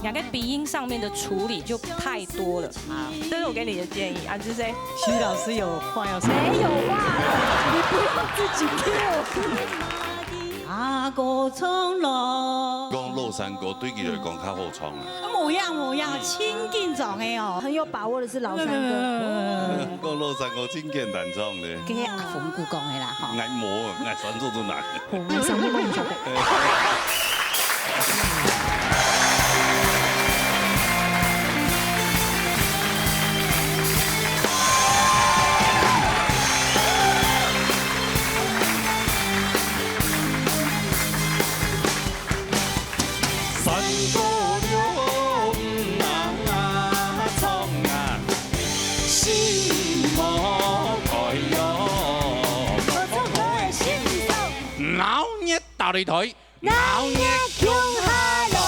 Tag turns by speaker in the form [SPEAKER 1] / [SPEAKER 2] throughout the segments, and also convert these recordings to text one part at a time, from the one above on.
[SPEAKER 1] 两个鼻音上面的处理就太多了。这是我给你的建议啊，就是谁？
[SPEAKER 2] 徐老师有话要说。
[SPEAKER 1] 没有话，你不用自己 Q。
[SPEAKER 2] 阿哥冲浪，
[SPEAKER 3] 讲落山歌对佢来讲较好唱啊。
[SPEAKER 2] 模样，亲近状的哦。
[SPEAKER 1] 很有把握的是老三哥。
[SPEAKER 3] 讲落山歌真简单唱咧。
[SPEAKER 2] 跟阿冯姑讲的啦，哈。
[SPEAKER 3] 爱磨，爱传做都难。
[SPEAKER 1] 我想不梦想。
[SPEAKER 3] 大擂台，
[SPEAKER 1] 鬧熱強下來。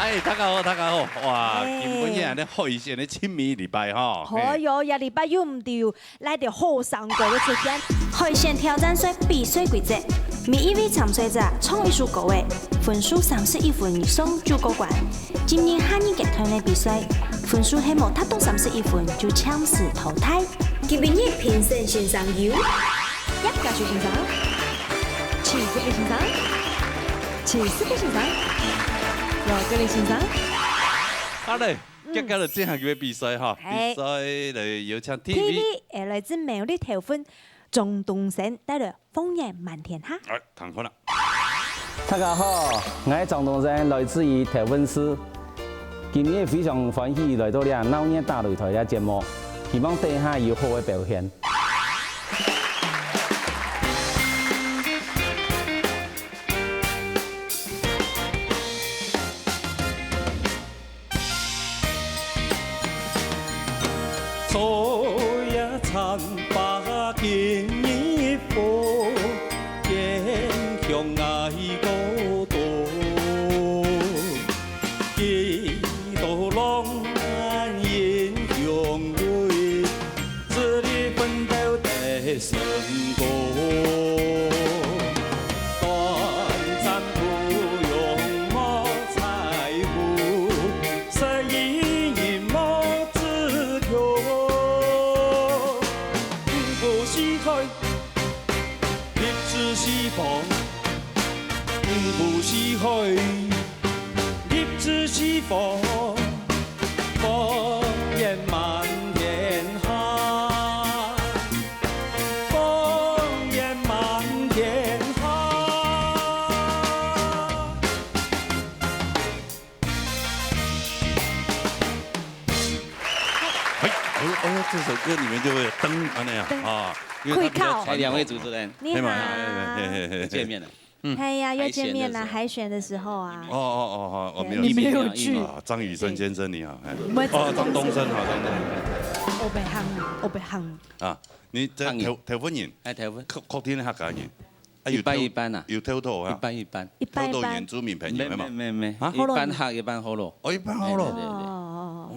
[SPEAKER 3] 哎，大家好，大家好，哇！今本日咧開線咧清明禮拜哈。
[SPEAKER 1] 哎呦，日禮拜又唔掉，來條好上過嘅出現。
[SPEAKER 4] 海鮮挑戰賽比賽規則：每一位參賽者創一首歌位，分數31分以上就過關。今年下年嘅團體比賽，分數係冇達到31分就強勢淘汰。今日評審線上有
[SPEAKER 1] 一個小先生，7個先生，70個先生，6個先生。
[SPEAKER 3] 好嘞，接下來進行嘅比賽哈，比賽嚟有請 TV，
[SPEAKER 1] 來自美麗台灣鍾東升帶來風眼滿天下。
[SPEAKER 3] 哎，彈開啦。
[SPEAKER 5] 大家好，我係莊東升，來自於台灣市。今年非常歡喜來到呢個鬧熱大擂台嘅節目，希望底下有好嘅表現。
[SPEAKER 6] 昨夜殘把今日報，見向愛孤獨，幾多浪漫英雄淚，這裡奮鬥的成果。不是海，立志是風，風煙滿天下，風煙滿天下。
[SPEAKER 3] 這首歌裡面就會有燈啊那樣啊，
[SPEAKER 1] 會靠。
[SPEAKER 7] 兩位主持人，
[SPEAKER 1] 你好，
[SPEAKER 7] 見面了。
[SPEAKER 1] 哎呀，又見面了，海選的時候啊。
[SPEAKER 3] 我沒有。
[SPEAKER 1] 你沒有去。
[SPEAKER 3] 張雨生先生你好，
[SPEAKER 1] 張
[SPEAKER 3] 東升好，張東升。
[SPEAKER 1] 我被坑。
[SPEAKER 3] 啊，你在台灣人？
[SPEAKER 7] 喺台灣。
[SPEAKER 3] 確定客家人？
[SPEAKER 7] 一般啊。
[SPEAKER 3] 有偷偷啊？
[SPEAKER 7] 一般。
[SPEAKER 3] 偷偷原住民朋友嘛？
[SPEAKER 7] 沒。一般客，一般好咯。
[SPEAKER 3] 哦，一般好咯。
[SPEAKER 7] 對。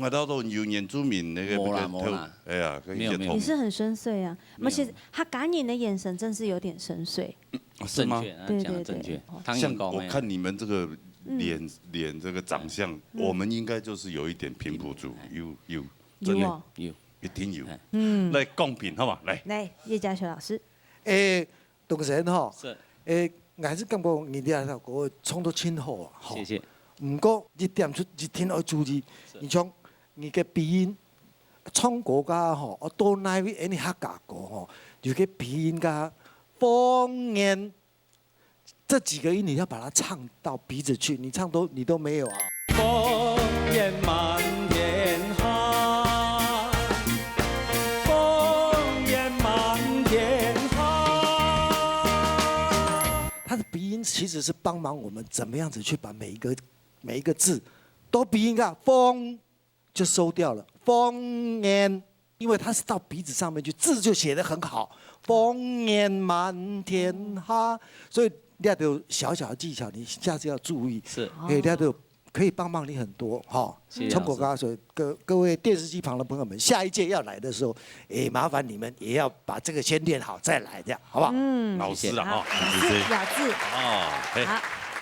[SPEAKER 3] 我到都有原住民那個。
[SPEAKER 7] 冇啦。
[SPEAKER 3] 哎呀，
[SPEAKER 1] 你是很深邃啊，而且客家人的眼神真是有點深邃。
[SPEAKER 3] 是嗎？
[SPEAKER 1] 對對對。
[SPEAKER 3] 像我看你們這個臉這個長相，我們應該就是有一點平埔族，有，真的有，一定有。來公平好嘛？來，
[SPEAKER 1] 葉家學老師。
[SPEAKER 8] 東升哈，
[SPEAKER 7] 是。
[SPEAKER 8] 我還是感覺你啲啊個唱得真好啊。
[SPEAKER 7] 謝謝。
[SPEAKER 8] 唔過一點出一定要注意，你像你嘅鼻音，唱歌噶吼，我到那位any客家歌吼，有個鼻音噶。風煙這幾個音你要把它唱到鼻子去，你唱都沒有啊。
[SPEAKER 6] 風煙滿天下，風煙滿天下。
[SPEAKER 8] 它的鼻音其實是幫忙我們怎麼樣子去把每一個字都鼻音啊，風就收掉了，風煙，因為它是到鼻子上面去，字就寫得很好。風煙滿天下，所以你有小小的技巧，你下次要注意。
[SPEAKER 7] 是，
[SPEAKER 8] 你都可以幫你很多哈。從國家所以各位電視機旁的朋友們，下一屆要來的時候，麻煩你們也要把這個先練好再來，這樣好不好？
[SPEAKER 3] 老師了哈，
[SPEAKER 1] 咬字。
[SPEAKER 3] 哦，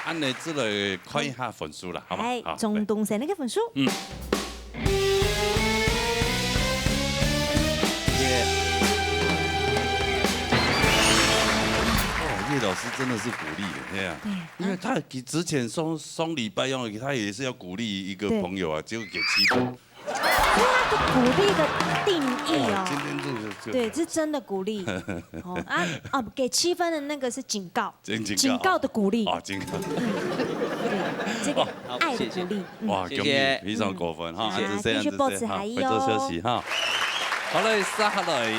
[SPEAKER 1] 好，
[SPEAKER 3] 按你之类看一下分数啦，好吗？好，
[SPEAKER 1] 中东城那个分数。
[SPEAKER 3] 叶老师真的是鼓励的，对呀，因为他之前送礼拜用，他也是要鼓励一个朋友啊，结果给7分。
[SPEAKER 1] 那个鼓励的定义哦，
[SPEAKER 3] 今天这个
[SPEAKER 1] 对，是真的鼓励。给7分的那个是警告，警告的鼓励。
[SPEAKER 3] 啊，警告。
[SPEAKER 1] 对，这个爱的鼓励。
[SPEAKER 3] 哇，恭喜，非常过分哈！
[SPEAKER 1] 继续保持还有。
[SPEAKER 3] 回做休息哈。好嘞，下来。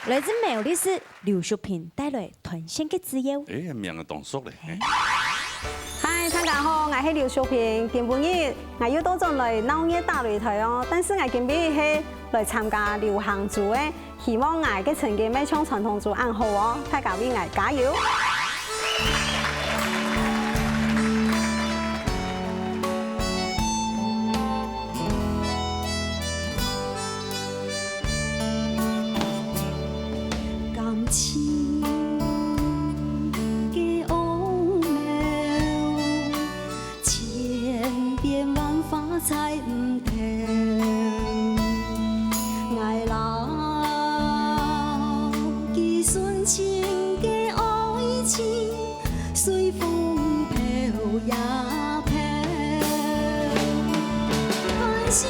[SPEAKER 1] 来自美丽是刘淑萍带来团线嘅自由。
[SPEAKER 3] 哎，名嘅动作咧。
[SPEAKER 9] 嗨，大家好，我係劉淑萍。今日我要到咗嚟鬧熱大擂台哦，但是我今日係嚟參加流行組嘅，希望我嘅成績咪像傳統組咁好哦，大家為我加油！
[SPEAKER 10] 才唔停，愛留記純情嘅愛情，隨風飄也飄，幻想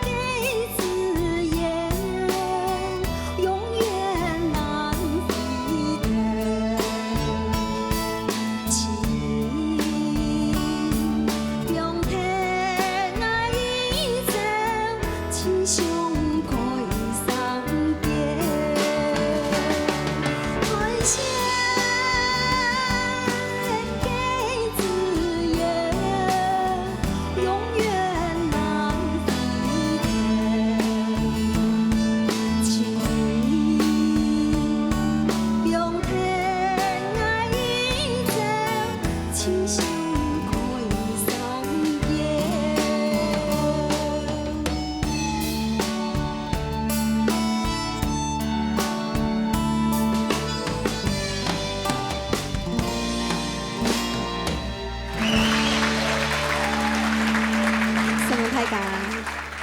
[SPEAKER 10] 嘅字眼，永遠難回頭。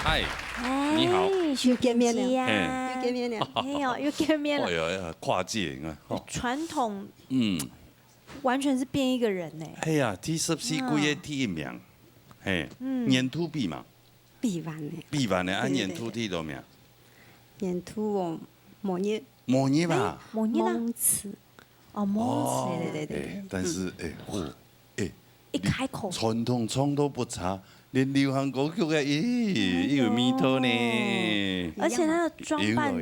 [SPEAKER 3] 嗨，你好，
[SPEAKER 9] 又見面了，
[SPEAKER 1] 又
[SPEAKER 9] 見面了，
[SPEAKER 1] 哎呦，又見面了。
[SPEAKER 3] 哎呀，跨界啊！
[SPEAKER 1] 傳統，完全是變一個人呢。
[SPEAKER 3] 哎呀，T14幾個第一名，嘿，年突比嘛，
[SPEAKER 9] 比完呢，
[SPEAKER 3] 比完呢，按年突第多名？
[SPEAKER 9] 年突哦，模擬
[SPEAKER 3] 吧，
[SPEAKER 1] 模擬啦，
[SPEAKER 9] 詞，
[SPEAKER 1] 哦，模詞，
[SPEAKER 9] 對。
[SPEAKER 3] 但是
[SPEAKER 1] 一開口，
[SPEAKER 3] 傳統唱都不差。連流行歌曲嘅，有味道呢。
[SPEAKER 1] 而且他的裝扮，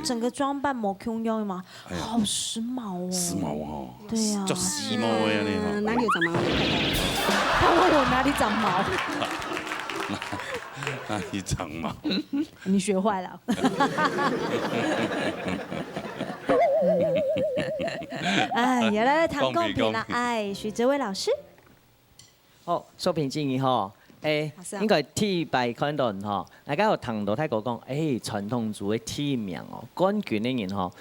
[SPEAKER 1] 整個裝扮冇窮樣嘛，好時髦哦。
[SPEAKER 3] 時髦哦。
[SPEAKER 1] 對呀。
[SPEAKER 3] 就時髦嘅你。
[SPEAKER 9] 哪裡有長毛？
[SPEAKER 1] 他問我哪裡長毛？
[SPEAKER 3] 哪裡長毛？
[SPEAKER 1] 你學壞了。哎，原來談公平啦！哎，徐哲偉老師。
[SPEAKER 11] 好，淑萍建議嗬。應該 T 敗看到嗬，大家有聽到泰國講，傳統組嘅 T 名哦，冠軍嘅人嗬，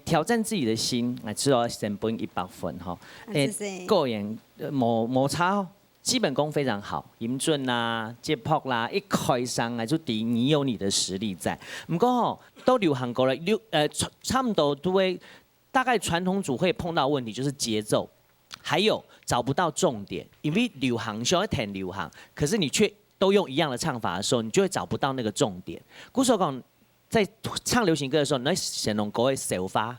[SPEAKER 11] 挑戰自己的心，知道成本100分嗬，個人冇差哦，基本功非常好，音準啦、節拍啦，一開上就抵你有你的實力在。唔過嗬，都流行過了，差唔多都會，大概傳統組會碰到問題就是節奏。還有找不到重點，因為流行想要聽流行，可是你卻都用一樣的唱法的時候，你就會找不到那個重點。古時候講，在唱流行歌的時候，你要形容各位小發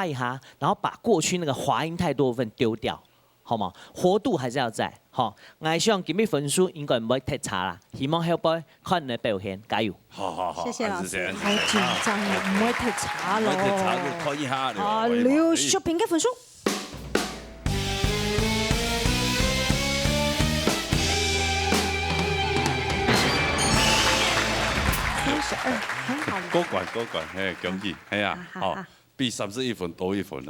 [SPEAKER 11] 一下，然後把過去那個滑音太多的部分丟掉，好嗎？活度還是要在，好。我希望今日分數應該唔會太差啦，希望後輩看你的表現，加油！
[SPEAKER 3] 好，
[SPEAKER 9] 謝謝老師。
[SPEAKER 1] 好緊張啊，唔會太差咯。
[SPEAKER 3] 唔會太差就看一下。
[SPEAKER 1] 啊，劉淑萍嘅分數。很好。
[SPEAKER 3] 過關，恭喜，係啊，好，比31分多1分，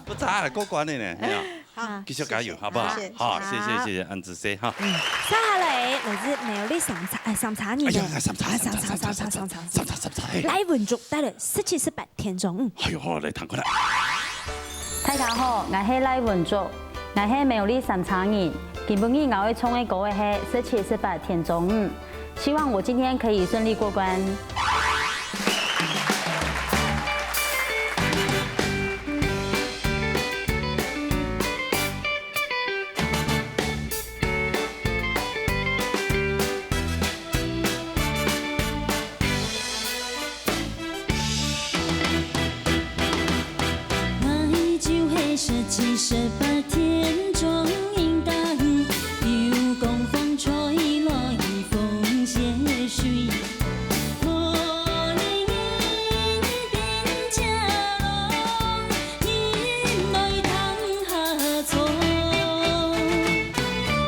[SPEAKER 3] 不差啦，過關的呢，係啊，好，繼續加油，好不好？好，謝謝安子姐哈。
[SPEAKER 1] 接下來自美麗審查你嘅，
[SPEAKER 3] 審查，
[SPEAKER 1] 來文竹帶來17、18天中。
[SPEAKER 3] 哎呦，嚟彈過來。
[SPEAKER 12] 大家好，我是赖文竹，我是苗栗三茶人。今晡日我会唱的歌是17、18田中午，希望我今天可以顺利过关。
[SPEAKER 10] 17、18田中映大雨，有狂风吹来风斜水，可怜边家郎，因来通下错，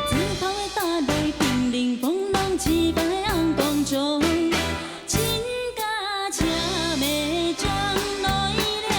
[SPEAKER 10] 自头的大雷冰凌风浪起摆红光中，亲家车妹将来了。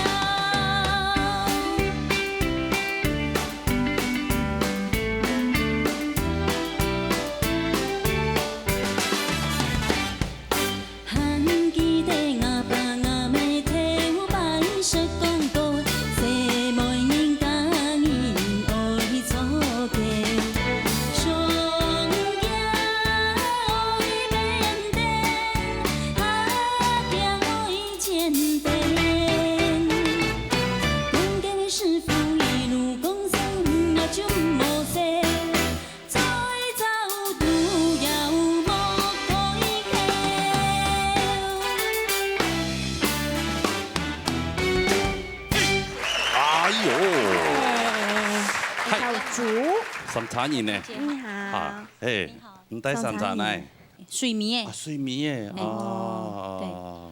[SPEAKER 3] 三茶人呢？
[SPEAKER 1] 你好。
[SPEAKER 3] 啊，哎，你带三茶呢？
[SPEAKER 13] 水迷耶。
[SPEAKER 3] 水迷耶。哦。
[SPEAKER 13] 对。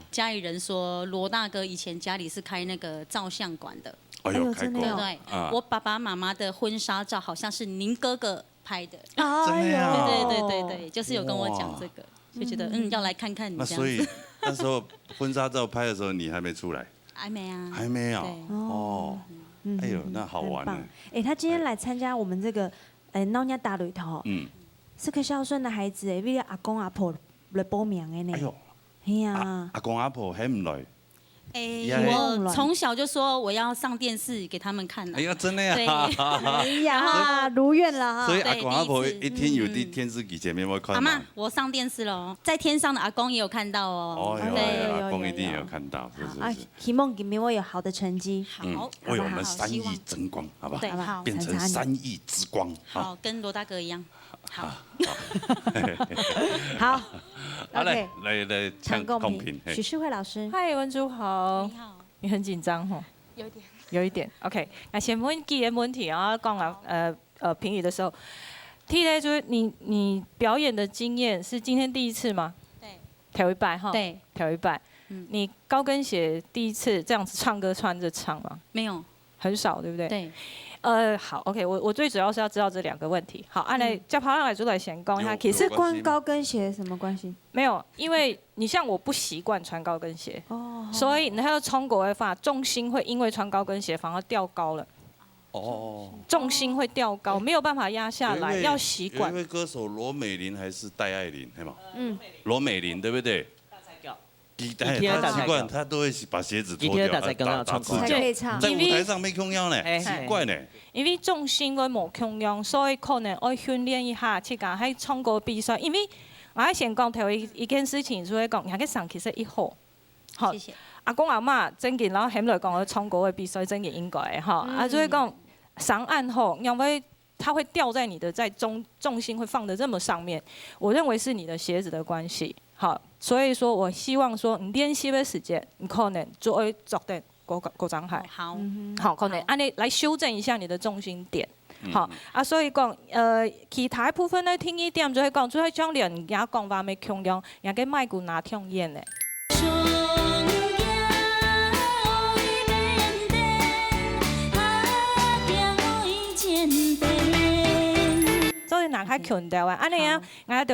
[SPEAKER 13] 家里人说罗大哥以前家里是开那个照相馆的。
[SPEAKER 3] 哎呦，开过。
[SPEAKER 13] 对对。我爸爸妈妈的婚纱照好像是您哥哥拍的。
[SPEAKER 3] 真的呀。
[SPEAKER 13] 对，就是有跟我讲这个，就觉得要来看看你这样子。
[SPEAKER 3] 那所以那时候婚纱照拍的时候，你还没出来？
[SPEAKER 13] 还没啊。
[SPEAKER 3] 还没有。哦。哎呦，那好玩呢。
[SPEAKER 1] 哎，他今天来参加我们这个老年大擂头，是个孝顺的孩子哎，为了阿公阿婆来报名的呢。哎呦，哎呀，
[SPEAKER 3] 阿公阿婆还唔来。
[SPEAKER 13] 我从小就说我要上电视给他们看。
[SPEAKER 3] 哎呀，真的呀！
[SPEAKER 1] 哎呀，如愿了哈。
[SPEAKER 3] 所以阿公阿婆一天有的电视机前面会看。
[SPEAKER 13] 阿妈，我上电视了，在天上的阿公也有看到哦。
[SPEAKER 3] 对，阿公一定也有看到，是是是。
[SPEAKER 1] 希望今年会有好的成绩。
[SPEAKER 13] 好，
[SPEAKER 3] 为我们3亿争光，好不好？
[SPEAKER 13] 对，好，
[SPEAKER 3] 变成3亿之光。
[SPEAKER 13] 好，跟罗大哥一样。好。
[SPEAKER 1] 好。
[SPEAKER 3] 好嘞，来唱公平。
[SPEAKER 1] 许世慧老师，
[SPEAKER 2] 嗨，文竹好。
[SPEAKER 13] 你好。
[SPEAKER 2] 你很紧张吼？
[SPEAKER 13] 有一点。
[SPEAKER 2] OK， 那先问几个问题啊，讲了评语的时候，第一就是你表演的经验是今天第一次吗？
[SPEAKER 13] 对。
[SPEAKER 2] 头一拜哈。
[SPEAKER 13] 对。
[SPEAKER 2] 头一拜。你高跟鞋第一次这样子唱歌穿着唱吗？
[SPEAKER 13] 没有。
[SPEAKER 2] 很少，对不对？
[SPEAKER 13] 对。
[SPEAKER 2] 好 ，OK， 我最主要是要知道这2个问题。好，按来叫跑上来就来先讲一下，其实
[SPEAKER 1] 关高跟鞋什么关系？
[SPEAKER 2] 没有，因为你像我不习惯穿高跟鞋，所以那个冲国的话，重心会因为穿高跟鞋反而掉高了。重心会掉高，没有办法压下来，要习惯。
[SPEAKER 3] 有一位歌手罗美玲还是戴爱玲，对吗？罗美玲对不对？他习惯，他都会把鞋子脱掉，打赤脚，在舞台上没空腰呢，奇怪呢。
[SPEAKER 2] 因为重心会冇空用，所以可能要训练一下，去讲喺唱歌比赛。因为我先讲头一件事情，所以讲人家上其实1號。
[SPEAKER 13] 好，謝謝。
[SPEAKER 2] 阿公阿媽真嘅，然後喺來講我唱歌嘅比賽真嘅應該哈，所以講上岸後，因為它會掉在你的重心會放得這麼上面，我認為是你的鞋子的關係。好，所以說我希望說你練習的時間，你可能就會做得嗰張係。好，可能按你來修正一下你的重心點。好所以講其他部分咧，聽一點就係講，就係將人家講話咪強用，人家麥鼓拿聽演咧。所以哪开强调啊？安尼啊，我要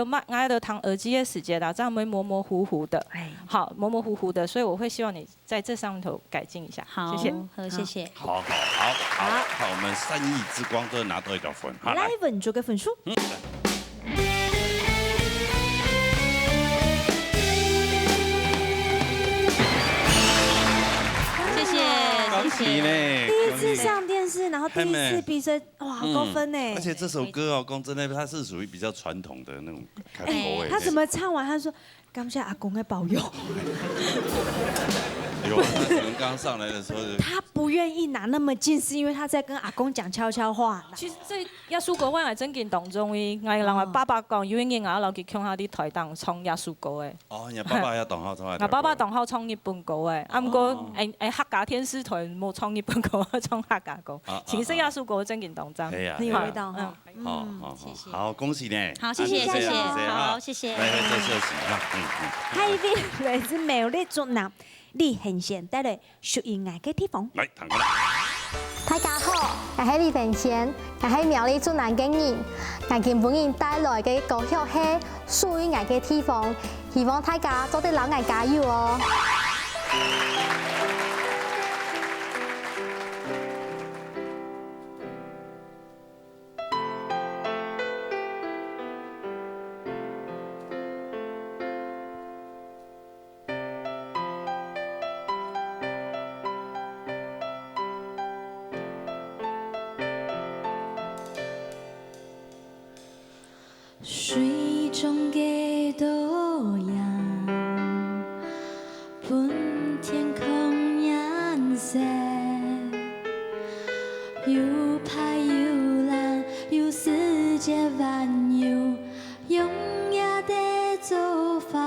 [SPEAKER 2] 弹耳机的时间啦，这样会模模糊糊的。好，模模糊糊的，所以我会希望你在这上头改进一下。
[SPEAKER 13] 好，
[SPEAKER 2] 谢谢。
[SPEAKER 13] 谢谢。
[SPEAKER 3] 好，我们3亿之光都拿到1条分。
[SPEAKER 1] 来稳住个分数。
[SPEAKER 3] 恭喜呢！
[SPEAKER 1] 第一次上电是，然后第一次比赛，哇，好高分呢！
[SPEAKER 3] 而且这首歌哦，讲真的，它是属于比较传统的那种口味。
[SPEAKER 1] 他怎么唱完？他说：“感谢阿公的保佑。”
[SPEAKER 3] 有啊，你们刚上来的时候，
[SPEAKER 1] 他不愿意拿那么近，是因为他在跟阿公讲悄悄话。
[SPEAKER 2] 其实这耶穌歌我係真見當中嘅，我人話爸爸講，有啲人留佢鄉下啲台當唱耶穌歌嘅。
[SPEAKER 3] 哦，人爸爸也當好唱。
[SPEAKER 2] 我爸爸當好唱日本歌嘅，啊唔過客家天使台冇唱日本歌，唱客家歌。其實耶穌歌真見當真。
[SPEAKER 3] 係啊，
[SPEAKER 1] 你味道哈。
[SPEAKER 3] 好，恭喜你。
[SPEAKER 13] 好，謝謝，謝謝，好，謝謝。
[SPEAKER 3] 來再休息哈。
[SPEAKER 1] 下一位來自美麗竹南李恆賢帶來屬於愛嘅地方。
[SPEAKER 3] 來，彈過來。
[SPEAKER 14] 大家好，我係李恆賢，我係苗栗竹南嘅人，我今本人帶來嘅歌曲係屬於愛嘅地方，希望大家做啲老愛加油哦。
[SPEAKER 10] 水中嘅多樣，半天空顏色，又怕又藍，又世界萬有，用也得做法，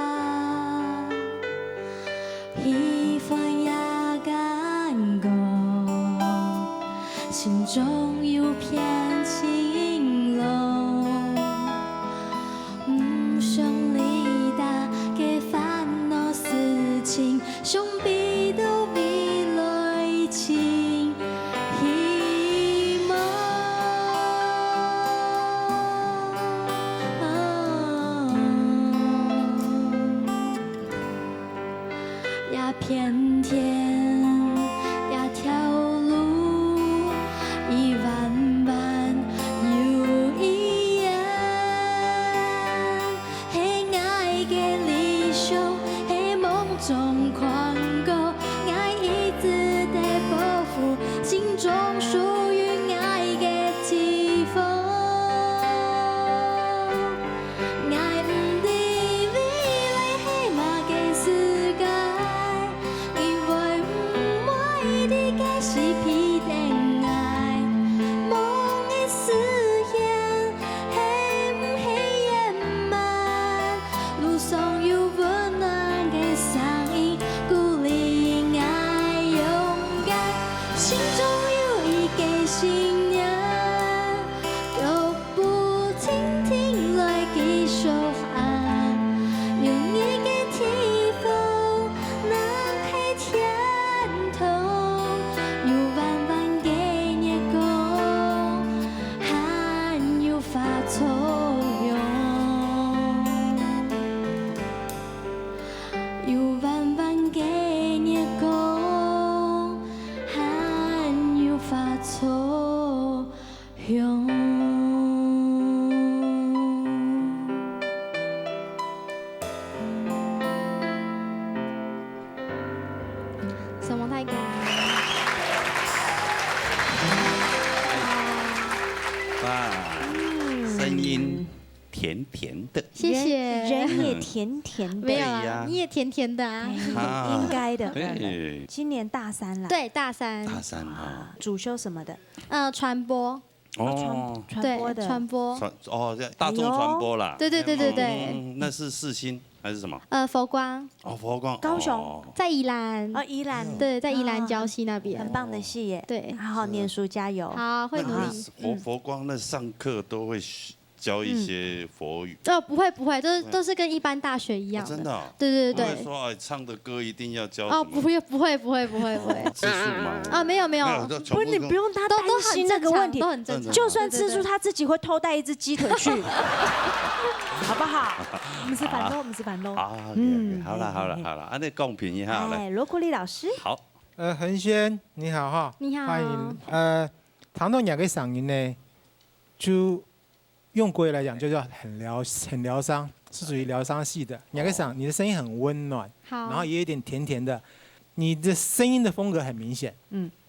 [SPEAKER 10] 一份也感覺，心中有片晴朗。想必都比來情希望，呀偏天呀條路一彎彎又一樣，係愛嘅理想，係夢中。心中屬於愛嘅地方，愛唔知未來係乜嘅世界，因為唔愛的嘅是必定愛，夢嘅實現係唔係圓滿，路上有溫暖嘅聲音鼓勵愛勇敢。心中有一個信仰，腳步輕輕來繼續行，有你嘅地方，那係天堂，有彎彎嘅月光，還有發作用，有彎彎嘅月光。發作用。什麼太高？
[SPEAKER 3] 哇，聲音甜甜的。
[SPEAKER 14] 謝謝。
[SPEAKER 1] 人也甜甜的。
[SPEAKER 14] 沒有啊，你也甜甜的啊。
[SPEAKER 1] 應該的。
[SPEAKER 3] 對。
[SPEAKER 1] 今年大三了。
[SPEAKER 14] 對，大三。
[SPEAKER 3] 大三啊。
[SPEAKER 1] 主修什麼的？
[SPEAKER 14] 傳播。
[SPEAKER 3] 哦。
[SPEAKER 1] 傳播的。
[SPEAKER 14] 傳播。
[SPEAKER 3] 大眾傳播啦。
[SPEAKER 14] 對對對對對。
[SPEAKER 3] 那是世新還是什麼？
[SPEAKER 14] 佛光。
[SPEAKER 3] 哦，佛光。
[SPEAKER 1] 高雄。
[SPEAKER 14] 在宜蘭。
[SPEAKER 1] 哦，宜蘭。
[SPEAKER 14] 對，在宜蘭礁溪那邊。
[SPEAKER 1] 很棒的系耶。
[SPEAKER 14] 對。
[SPEAKER 1] 好好念書，加油。
[SPEAKER 14] 好，會努力。
[SPEAKER 3] 佛光那上課都會教一些佛語。
[SPEAKER 14] 哦，不會不會，都是跟一般大學一樣。
[SPEAKER 3] 真的。
[SPEAKER 14] 對對對。
[SPEAKER 3] 不會說唱的歌一定要教。
[SPEAKER 14] 哦，不會不會不會不會不會。
[SPEAKER 3] 吃素嗎？
[SPEAKER 14] 啊，沒有沒有。
[SPEAKER 1] 不是你不用他擔心那個問題，
[SPEAKER 14] 都很正常。
[SPEAKER 1] 就算吃素，他自己會偷帶一隻雞腿去，好不好？我們是反漏，我們是反漏。
[SPEAKER 3] 好了好了好了，那公平一下來。
[SPEAKER 1] 羅國立老師。
[SPEAKER 3] 好。
[SPEAKER 15] 恆軒你好哈。
[SPEAKER 14] 你好。
[SPEAKER 15] 歡迎。唐棟雅嘅嗓音呢，就。用國語來講，就叫很療傷，是屬於療傷系的。雅克嗓，你的聲音很溫暖，然後也有點甜甜的，你的聲音的風格很明顯。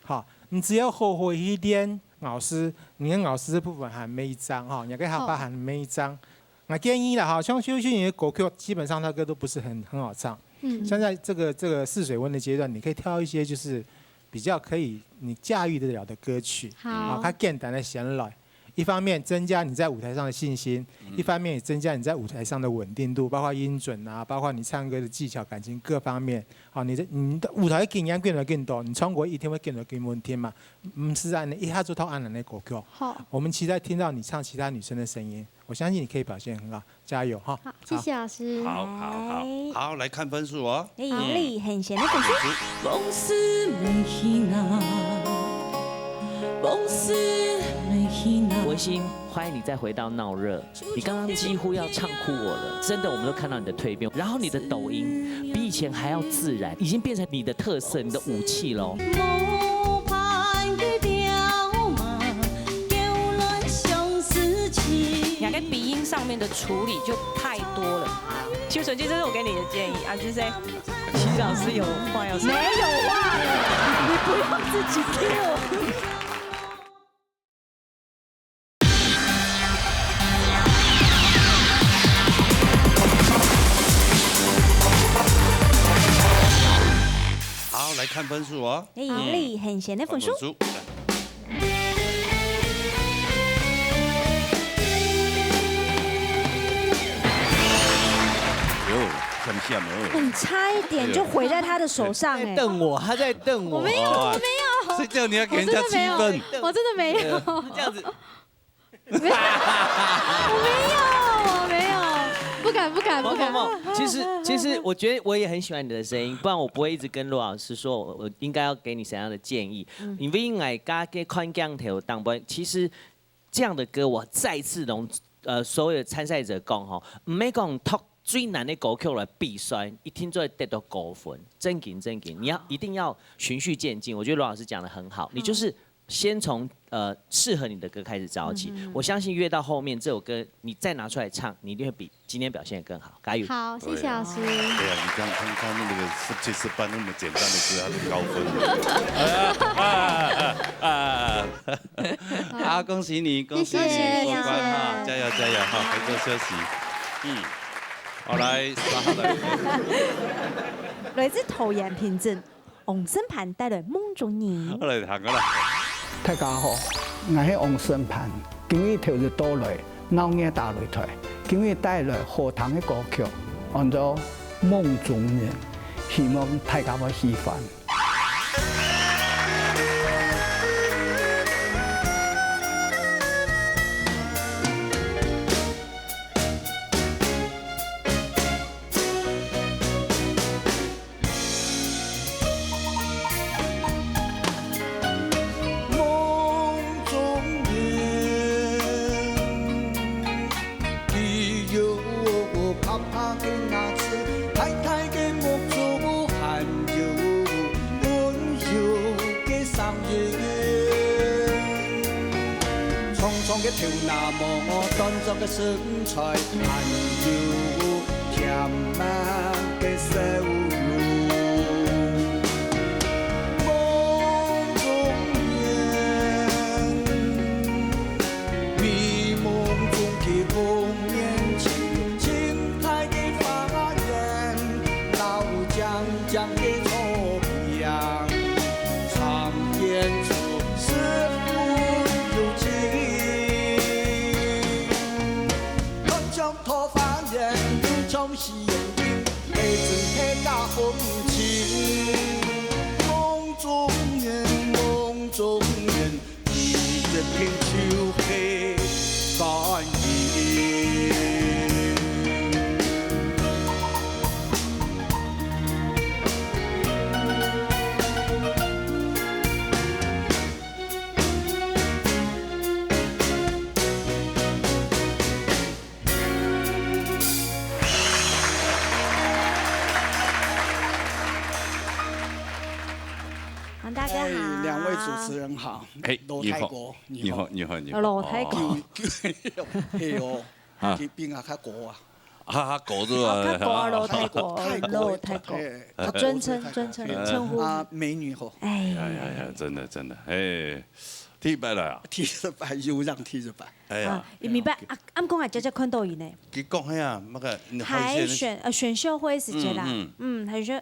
[SPEAKER 15] 好，你只要后悔一点，老师，你看老师这部分还没一张哈，你可以还包含每一张。我建议了哈，像休息你的国 Q， 基本上他歌都不是很好唱。像在这个试水温的阶段，你可以挑一些就是比较可以你驾驭得了的歌曲，好，它简单的显来。一方面增加你在舞台上的信心，一方面也增加你在舞台上的稳定度，包括音准啊，包括你唱歌的技巧、感情各方面。好，你的舞台经验变得更多，你唱歌一定会变得更稳定嘛。不是按一下就套按的那歌曲。好，我们期待听到你唱其他女生的声音，我相信你可以表现很好，加油哈！
[SPEAKER 14] 好，谢谢老师。
[SPEAKER 3] 好，来看分数哦。
[SPEAKER 1] 杨丽很贤的分数。
[SPEAKER 11] 文心，欢迎你再回到闹热。你刚刚几乎要唱哭我了，真的，我们都看到你的蜕变。然后你的抖音比以前还要自然，已经变成你的特色、你的武器喽。
[SPEAKER 2] 你在鼻音上面的处理就太多了。邱纯金，这是我给你的建议啊，就是
[SPEAKER 11] 齐老师有话要说。
[SPEAKER 1] 没有话了，你不要自己Q。
[SPEAKER 3] 好，来看分数哦。
[SPEAKER 1] 杨丽很贤的分数。很差一点就毁在他的手上哎！
[SPEAKER 11] 瞪我，他在瞪我。
[SPEAKER 14] 我没有，我没有。
[SPEAKER 3] 所以叫你要给人家7分。
[SPEAKER 14] 我真的没有。
[SPEAKER 11] 这样子。
[SPEAKER 14] 我没有，不敢。
[SPEAKER 11] 其实，我觉得我也很喜欢你的声音，不然我不会一直跟罗老师说我应该要给你怎样的建议。因为爱加给宽降头当不，其实这样的歌我再次同所有的参赛者讲吼，唔係講讀最難的歌曲來比賽，一聽就會得到高分。正經，你一定要循序漸進。我覺得羅老師講得很好，你就是先從適合你的歌開始找起。我相信越到後面這首歌你再拿出來唱，你一定會比今天表現得更好。加油！
[SPEAKER 14] 好，謝謝老師。
[SPEAKER 3] 對啊，你剛看那個17、18那麼簡單的歌，他是高分。
[SPEAKER 7] 好，恭喜你，恭喜你過關哈，加油哈，回座休息。
[SPEAKER 3] 好來，刷下來。
[SPEAKER 1] 來自桃園平鎮，王生盤帶來夢中人。
[SPEAKER 3] 好嚟，行啦。
[SPEAKER 16] 大家好，我係王生盤，今日投入到來鬧熱大擂台，今日帶來好聽的歌曲，叫做《夢中人》，希望大家會喜歡。
[SPEAKER 6] 條那麼當作嘅身材，還有甜蜜嘅笑容。夢中人，迷夢中嘅紅顏情，青苔嘅花園，老將將嘅錯樣，常見出是富有情。頭髮人要從視眼睛，氣質氣加風情。夢中人，夢中人，一片秋氣感應。
[SPEAKER 1] 大家好，
[SPEAKER 17] 兩位主持人好。羅泰國，
[SPEAKER 3] 你好。
[SPEAKER 1] 羅泰國，
[SPEAKER 17] 係哦，佢邊下較國啊？
[SPEAKER 3] 哈狗是吧？
[SPEAKER 1] 泰国，尊称呼
[SPEAKER 17] 啊，美女吼。
[SPEAKER 1] 哎
[SPEAKER 3] 呀，真的，哎，剃白了啊？
[SPEAKER 17] 剃着白，又让剃着白。
[SPEAKER 3] 哎呀，
[SPEAKER 1] 明白啊，俺讲啊，只看到伊呢。
[SPEAKER 3] 佢講係啊，乜個
[SPEAKER 1] 海選秀會時節啦，係說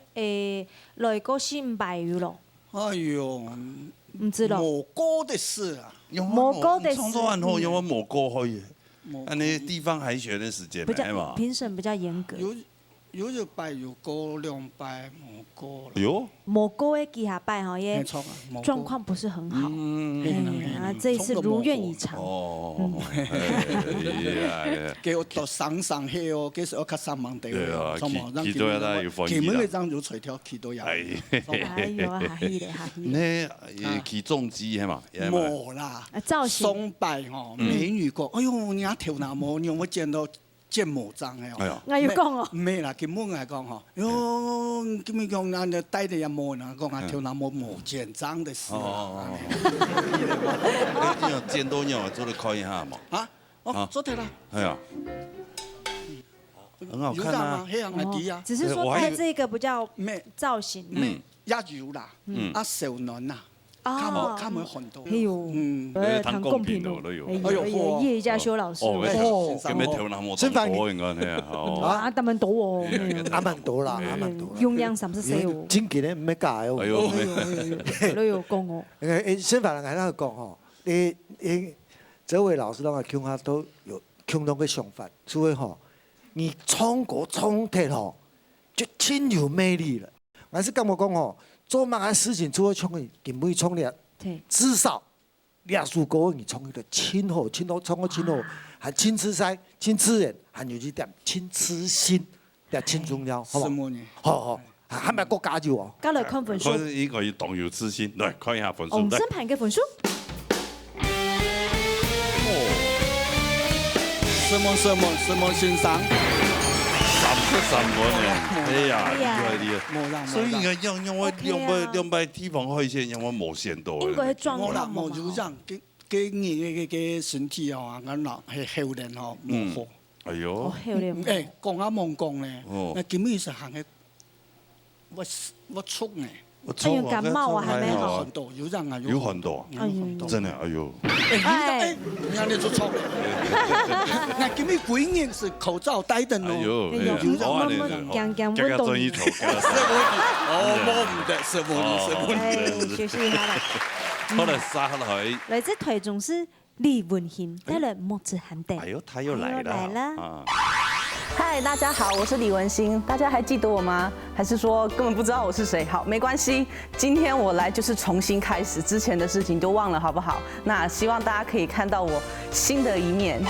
[SPEAKER 1] 來個是唔白魚咯。
[SPEAKER 17] 哎呦，
[SPEAKER 1] 唔知咯。
[SPEAKER 17] 蘑菇的事啊，
[SPEAKER 1] 蘑菇的事。
[SPEAKER 3] 創作完後有冇蘑菇可以？那地方海選的時間係嘛？
[SPEAKER 1] 評審比較嚴格。
[SPEAKER 17] 有就擺有菇，2擺蘑菇。
[SPEAKER 3] 有
[SPEAKER 1] 蘑菇的技下擺吼，也狀況不是很好。這一次如願以償。
[SPEAKER 17] 給我到上去哦，給我較3萬地哦，
[SPEAKER 3] 幾多啦？要放
[SPEAKER 17] 基本嘅張就隨條幾多人。
[SPEAKER 1] 哎呦，下去咧。
[SPEAKER 3] 呢起重機係嘛？
[SPEAKER 17] 冇啦，
[SPEAKER 1] 造型。
[SPEAKER 17] 松柏吼，美女過，哎呦，人家跳那模樣，我見到。建模章嘅，
[SPEAKER 1] 我要講哦，
[SPEAKER 17] 唔係啦，根本係講嗬，喲，咁樣講，那你帶啲人模啦，講下跳那模建章的事。
[SPEAKER 3] 你建多樣做嚟看一下嘛？
[SPEAKER 17] 啊，哦，做得啦。
[SPEAKER 3] 係啊，很好看啊。
[SPEAKER 1] 只是說它這個不叫造型，
[SPEAKER 17] 一油啦，小嫩啦。他們很多。
[SPEAKER 1] 哎呦，
[SPEAKER 3] 談公平咯，都有。
[SPEAKER 1] 哎呦，葉家修老師。
[SPEAKER 3] 咁樣跳那麼多應該係啊。
[SPEAKER 1] 啊，他們多哦。
[SPEAKER 8] 阿們多啦。
[SPEAKER 1] 用樣34哦。
[SPEAKER 8] 真嘅咧，唔係假哦。
[SPEAKER 1] 都有講哦。
[SPEAKER 8] 相反嚟喺度講吼，你這位老師啷個腔下都有相當嘅想法，所以吼，你唱歌唱得吼就真有魅力了。還是咁我講吼。做乜嘢事情，除咗唱嘅，根本唱嘅，至少2首歌你唱得親好，唱得親好，還親自在、親自然，還有一點親自信，又親重要，好嘛？好，係咪國家就哦？
[SPEAKER 1] 加來看分數。
[SPEAKER 3] 呢個要動搖自信，來看一下分數。
[SPEAKER 1] 紅心盤嘅分數。
[SPEAKER 17] 什麼先生
[SPEAKER 3] ？3分嘅，哎呀，厲害！所以讓擺地方開線，讓我無限度。
[SPEAKER 1] 應該係狀況
[SPEAKER 17] 冇就這樣，嘅身體哦，我嗱係後練哦，冇好。
[SPEAKER 3] 哎呦！
[SPEAKER 17] 誒，講下冇講咧，那基本上行嘅，我出嘅。
[SPEAKER 1] 他有感冒啊，還沒好。
[SPEAKER 3] 有很多，真的，哎呦！
[SPEAKER 17] 哎，人哋做錯了。那今日鬼年是口罩戴的咯。
[SPEAKER 3] 哎呦，
[SPEAKER 1] 講運動。
[SPEAKER 17] 摸唔得，是摸。
[SPEAKER 1] 休息一下啦。
[SPEAKER 3] 好了，殺佢。
[SPEAKER 1] 來自台中市李文興帶來墨子涵地。
[SPEAKER 3] 哎呦，他又來了。
[SPEAKER 18] 嗨，大家好，我是李文興，大家還記得我嗎？還是說根本不知道我是誰？好，沒關係，今天我來就是重新開始，之前的事情都忘了，好不好？那希望大家可以看到我新的一面。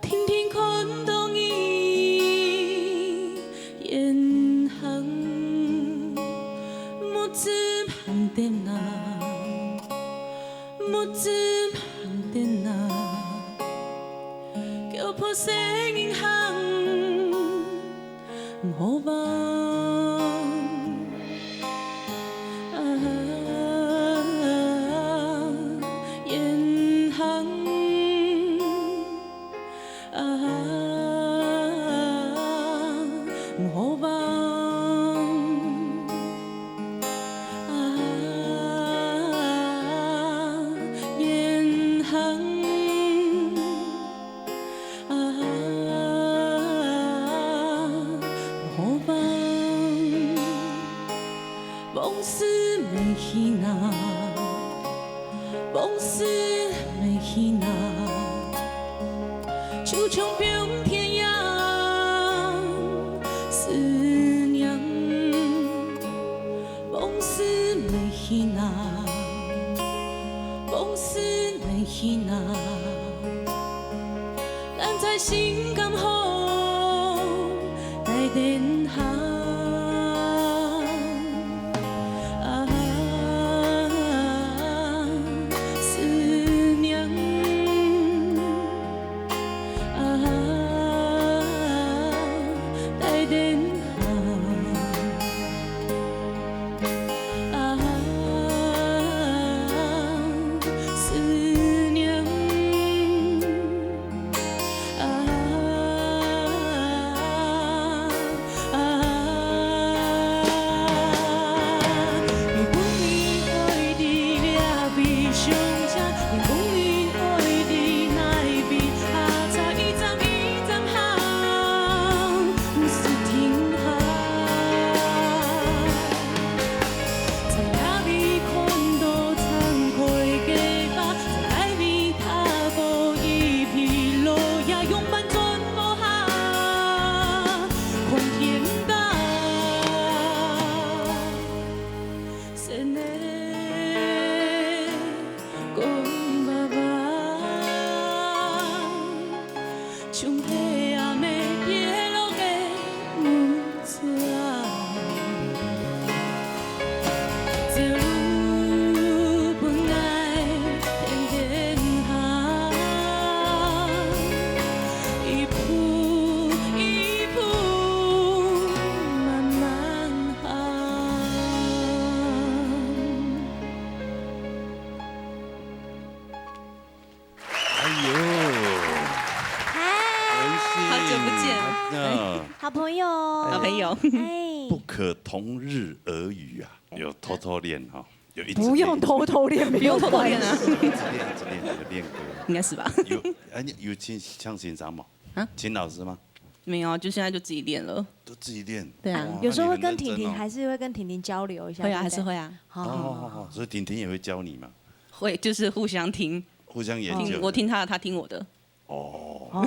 [SPEAKER 10] 天天看到伊沿行，木子旁點那，木子旁點那，叫破聲音行，唔好忘。莲花，思念，你讲你爱你了悲伤者，你讲你爱你哪会悲？早一站一站行，不是停下。在哪里看到惭愧的吧？在哪里踏过一匹路，也用万转无下，看天大。sen ne con ba ba chung he ame hielo ke mutsa zelu bungai den den ha ipu慢慢
[SPEAKER 3] 好
[SPEAKER 13] 久不见
[SPEAKER 1] 好朋友，
[SPEAKER 13] 好朋友，
[SPEAKER 1] 哎，
[SPEAKER 3] 不可同日而语啊，有偷偷练哈，有一直
[SPEAKER 2] 不用偷偷练，
[SPEAKER 13] 不用偷偷练啊，
[SPEAKER 3] 一直练，有练歌，
[SPEAKER 13] 应该是吧？
[SPEAKER 3] 有唱欣赏吗？啊，请老师吗？
[SPEAKER 13] 没有，就现在就自己练了，
[SPEAKER 3] 都自己练。
[SPEAKER 13] 对啊，
[SPEAKER 1] 有时候会跟婷婷，还是会跟婷婷交流一下。
[SPEAKER 13] 会啊，还是会啊。
[SPEAKER 3] 哦，所以婷婷也会教你嘛？
[SPEAKER 13] 会，就是互相听，
[SPEAKER 3] 互相研究。
[SPEAKER 13] 我听他的，他听我的。
[SPEAKER 3] 哦，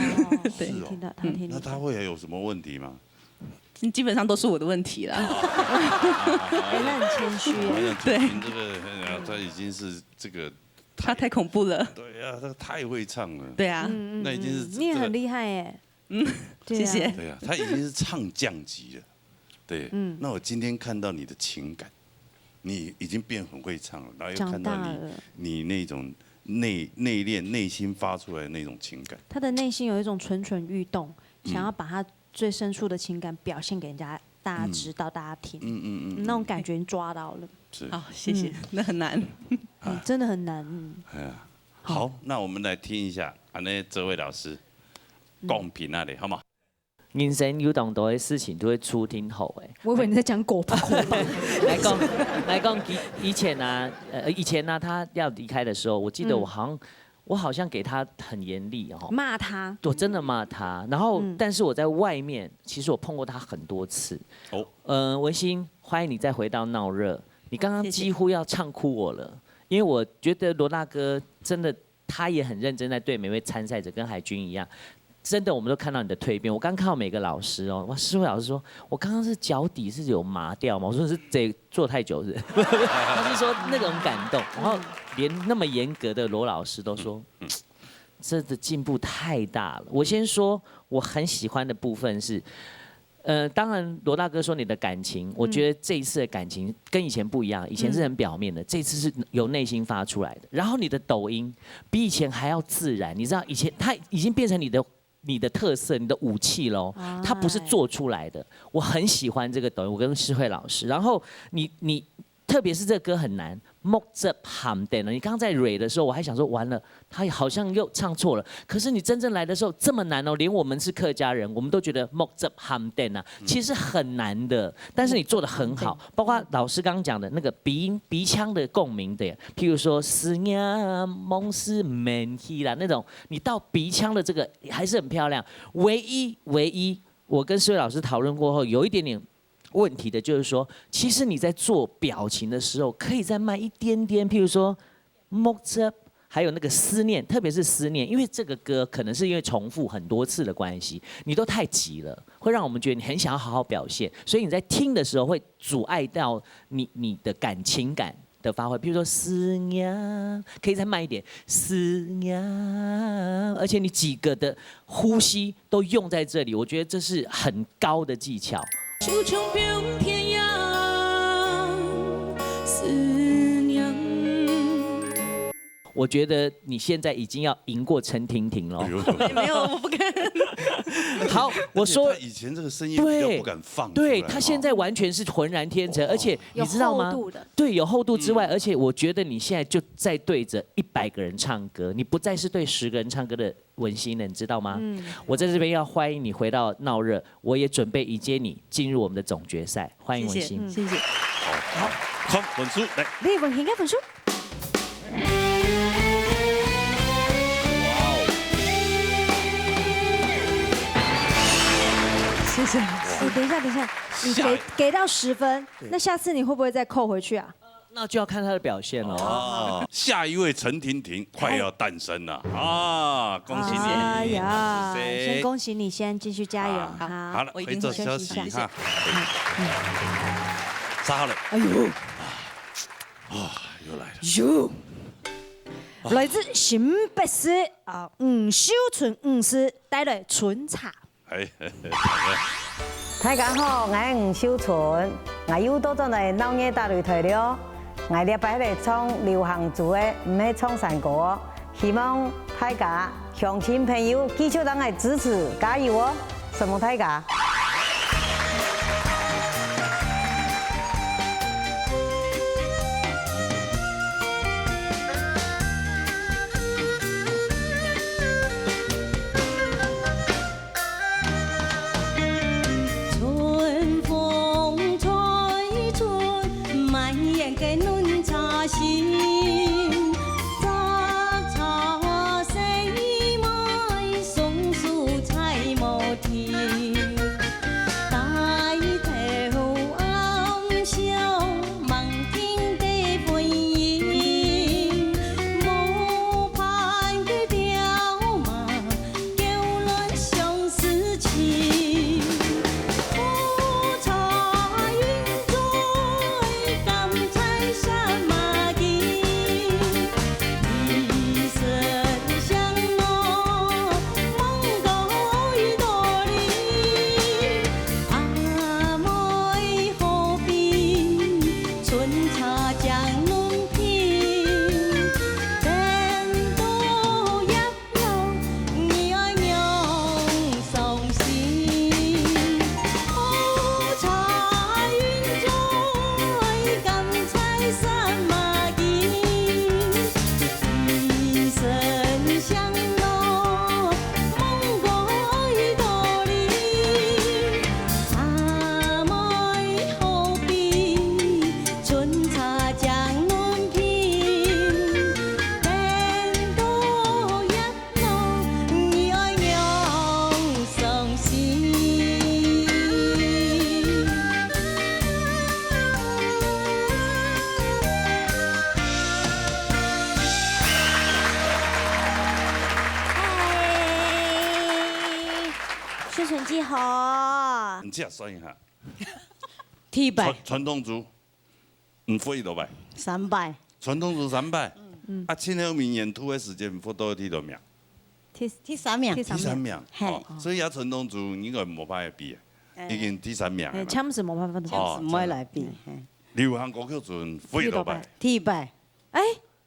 [SPEAKER 13] 对，
[SPEAKER 1] 听他听你。
[SPEAKER 3] 那他会有什么问题吗？
[SPEAKER 13] 基本上都是我的问题啦。
[SPEAKER 1] 那很谦虚。
[SPEAKER 3] 对，这个他已经是这个。
[SPEAKER 13] 他太恐怖了。
[SPEAKER 3] 对呀，他太会唱了。
[SPEAKER 13] 对啊，
[SPEAKER 3] 那已经是
[SPEAKER 1] 你也很厉害耶。
[SPEAKER 13] 谢谢。
[SPEAKER 3] 对呀，他已经是唱将级了。对，那我今天看到你的情感，你已经变很会唱了，然后又看到你那种内敛、内心发出来的那种情感。
[SPEAKER 1] 他的内心有一种蠢蠢欲动，想要把他最深处的情感表现给人家，大家知道，大家听。那种感觉抓到了。
[SPEAKER 13] 好，谢谢。那很难。
[SPEAKER 1] 真的很难。
[SPEAKER 3] 好，那我们来听一下，那这位老师公平那里好吗？
[SPEAKER 11] 人生有当多的事情都会出听后哎。
[SPEAKER 1] 我以为你在讲狗吧？
[SPEAKER 11] 来讲，以前呢，他要离开的时候，我记得我好像给他很严厉哦，
[SPEAKER 1] 骂他，
[SPEAKER 11] 我真的骂他。然后，但是我在外面，其实我碰过他很多次。文心，欢迎你再回到闹热。你刚刚几乎要唱哭我了，因为我觉得罗大哥真的，他也很认真在对每位参赛者，跟海军一样。真的，我们都看到你的蜕变。我刚看到每个老师哦，哇，诗慧老师说，我刚刚是脚底是有麻掉吗？我说是这坐太久是，他是说那种感动。然后连那么严格的罗老师都说，这的进步太大了。我先说我很喜欢的部分是，当然罗大哥说你的感情，我觉得这一次的感情跟以前不一样，以前是很表面的，这次是由内心发出来的。然后你的抖音比以前还要自然，你知道以前它已经变成你的特色，你的武器喽，它不是做出来的。我很喜欢这个抖音，我跟诗慧老师。然后你特别是这个歌很难，木着喊的呢。你刚刚在蕊的时候，我还想说完了，他好像又唱错了。可是你真正来的时候这么难哦，连我们是客家人，我们都觉得木着喊的呢，其实很难的。但是你做的很好，包括老师刚刚讲的那个鼻腔的共鸣的，譬如说思念梦是闷气啦那种，你到鼻腔的这个还是很漂亮。唯一，我跟诗慧老师讨论过后，有一点点问题的就是说，其实你在做表情的时候，可以再慢一点点，譬如说，摸着，还有那个思念，特别是思念，因为这个歌可能是因为重复很多次的关系，你都太急了，会让我们觉得你很想要好好表现，所以你在听的时候会阻碍到你的情感的发挥。譬如说思念，可以再慢一点，思念，而且你几个的呼吸都用在这里，我觉得这是很高的技巧。
[SPEAKER 10] 手中飘天涯，思念。
[SPEAKER 11] 我觉得你现在已经要赢过陈婷婷了。
[SPEAKER 13] 没有，我不敢。
[SPEAKER 11] 好，我说
[SPEAKER 3] 以前这个声音比较不敢放。
[SPEAKER 11] 对他现在完全是浑然天成，而且你知道吗？
[SPEAKER 1] 有厚度的。
[SPEAKER 11] 对，有厚度之外，而且我觉得你现在就在对着100个人唱歌，你不再是对10个人唱歌的文心了，你知道吗？我在这边要欢迎你回到闹热，我也准备迎接你进入我们的总决赛，欢迎文心。
[SPEAKER 13] 谢谢。
[SPEAKER 3] 好，从文书来。
[SPEAKER 1] 李文心跟文书。
[SPEAKER 13] 谢谢。
[SPEAKER 1] 等一下，你给到10分，那下次你会不会再扣回去啊？
[SPEAKER 11] 那就要看他的表现了。
[SPEAKER 3] 哦，下一位陈婷婷快要诞生了啊！恭喜你！哎
[SPEAKER 1] 呀，先恭喜你，先继续加油。
[SPEAKER 3] 好了，回做休息哈。杀好了。
[SPEAKER 1] 哎呦，
[SPEAKER 3] 又来了。
[SPEAKER 1] 哟，来自新北市啊，吴秀纯吴师带来春茶。
[SPEAKER 19] 大家好，我是吴秀纯，我又到咗嚟闹热大擂台了。我哋擺嚟唱流行組嘅，唔係唱山歌哦。希望大家鄉親朋友繼續等我支持，加油哦！什麼大家？
[SPEAKER 1] 成绩好。
[SPEAKER 3] 你这样算一下。
[SPEAKER 13] 100。
[SPEAKER 3] 传统组，飞多摆。
[SPEAKER 13] 300。
[SPEAKER 3] 传统组300。啊，前后面演出的时間不多第多秒？
[SPEAKER 13] 第3名。
[SPEAKER 3] 第3名。哦，所以也傳統組應該冇辦法比，已經第3名。
[SPEAKER 1] 槍是冇辦法，
[SPEAKER 13] 槍是唔可以來比。
[SPEAKER 3] 流行歌曲陣飛多擺。
[SPEAKER 13] 100。
[SPEAKER 1] 哎。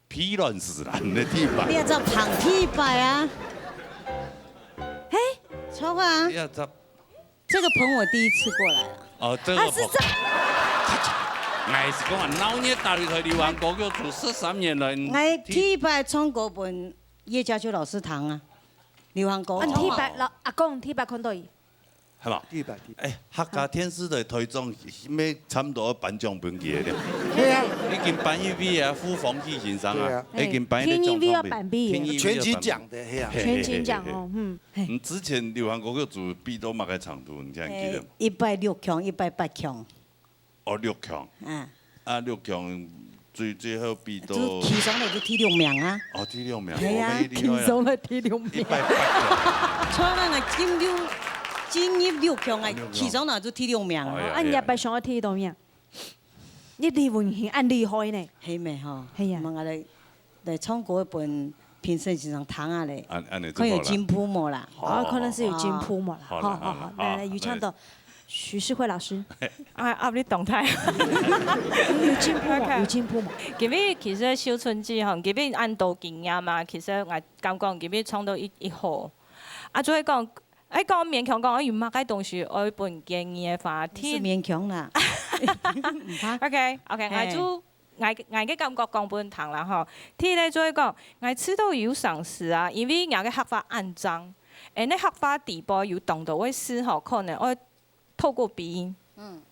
[SPEAKER 3] 批亂死人的100。
[SPEAKER 13] 你要做旁100啊？哎，錯啊。這個棚我第一次過來了。
[SPEAKER 3] 哦，這個棚。我是講啊，鬧熱大擂台流行歌曲做13年了。
[SPEAKER 13] 我100唱過本葉家秋老師堂啊，流行歌。
[SPEAKER 1] 100老阿公100看到伊。
[SPEAKER 3] 係嘛？100。哎，客家天師的推總，咩差唔多頒獎本嘅了。
[SPEAKER 8] 對啊。
[SPEAKER 3] 已經頒一筆啊，副鳳喜先生啊，已經頒
[SPEAKER 1] 一獎要頒筆。
[SPEAKER 8] 全級獎的，係啊。
[SPEAKER 1] 全級獎哦，
[SPEAKER 3] 你之前流行歌曲做比多乜嘅長度，你這樣記得嗎
[SPEAKER 13] ？106強，108強。
[SPEAKER 3] 哦，6強。
[SPEAKER 13] 嗯。
[SPEAKER 3] 啊，6強最後比到。
[SPEAKER 13] 其中嚟就第6名啊。
[SPEAKER 3] 哦，第6名。
[SPEAKER 13] 係啊，其中嚟第6名。
[SPEAKER 3] 108強。
[SPEAKER 13] 錯啦，我進入6強啊，其中嚟就第6名啊。
[SPEAKER 1] 啊，你也別想要第多名。你李文興按厲害呢？
[SPEAKER 13] 係咪嗬？
[SPEAKER 1] 係啊。
[SPEAKER 13] 我嚟唱過一本評審先生堂啊嚟，
[SPEAKER 3] 可
[SPEAKER 13] 能有金鋪冇啦。
[SPEAKER 1] 哦，可能是有金鋪冇啦。好，來，余唱到。徐世慧老师，
[SPEAKER 2] 你动态，
[SPEAKER 1] 有进步嘛？有进步嘛？
[SPEAKER 2] 今日其实小春节吼，今日按道经验嘛，其实我感觉今日创到一好。所以讲，讲勉强讲，我原某个东西我本建议的话，
[SPEAKER 13] 是勉强啦。
[SPEAKER 2] OK， 我嘅感觉讲本堂啦吼。天咧做讲，我知道有上司啊，因为我嘅合法按章，那合法地步有动到位时吼，可能我透过鼻音，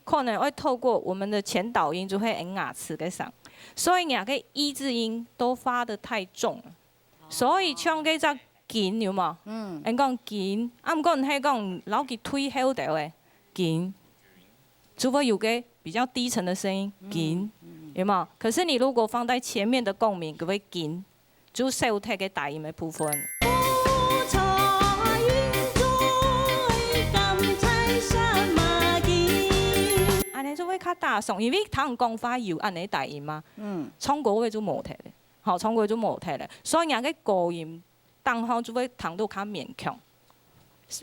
[SPEAKER 2] 可能会透过我们的前导音就会牙齿嘅上，所以我嘅一字音都发得太重，所以唱嘅只紧有冇？人讲紧，毋过人系讲老吉推后头诶紧，除非有个比较低沉的声音紧。有没有？可是你如果放在前面的共鸣，就会紧，就收睇嘅大音的部分。安尼就会较大声，因为唐讲话有安尼大音嘛。唱歌会就冇睇咧，好，唱歌就冇睇咧，所以人嘅高音当好就会弹到较勉强，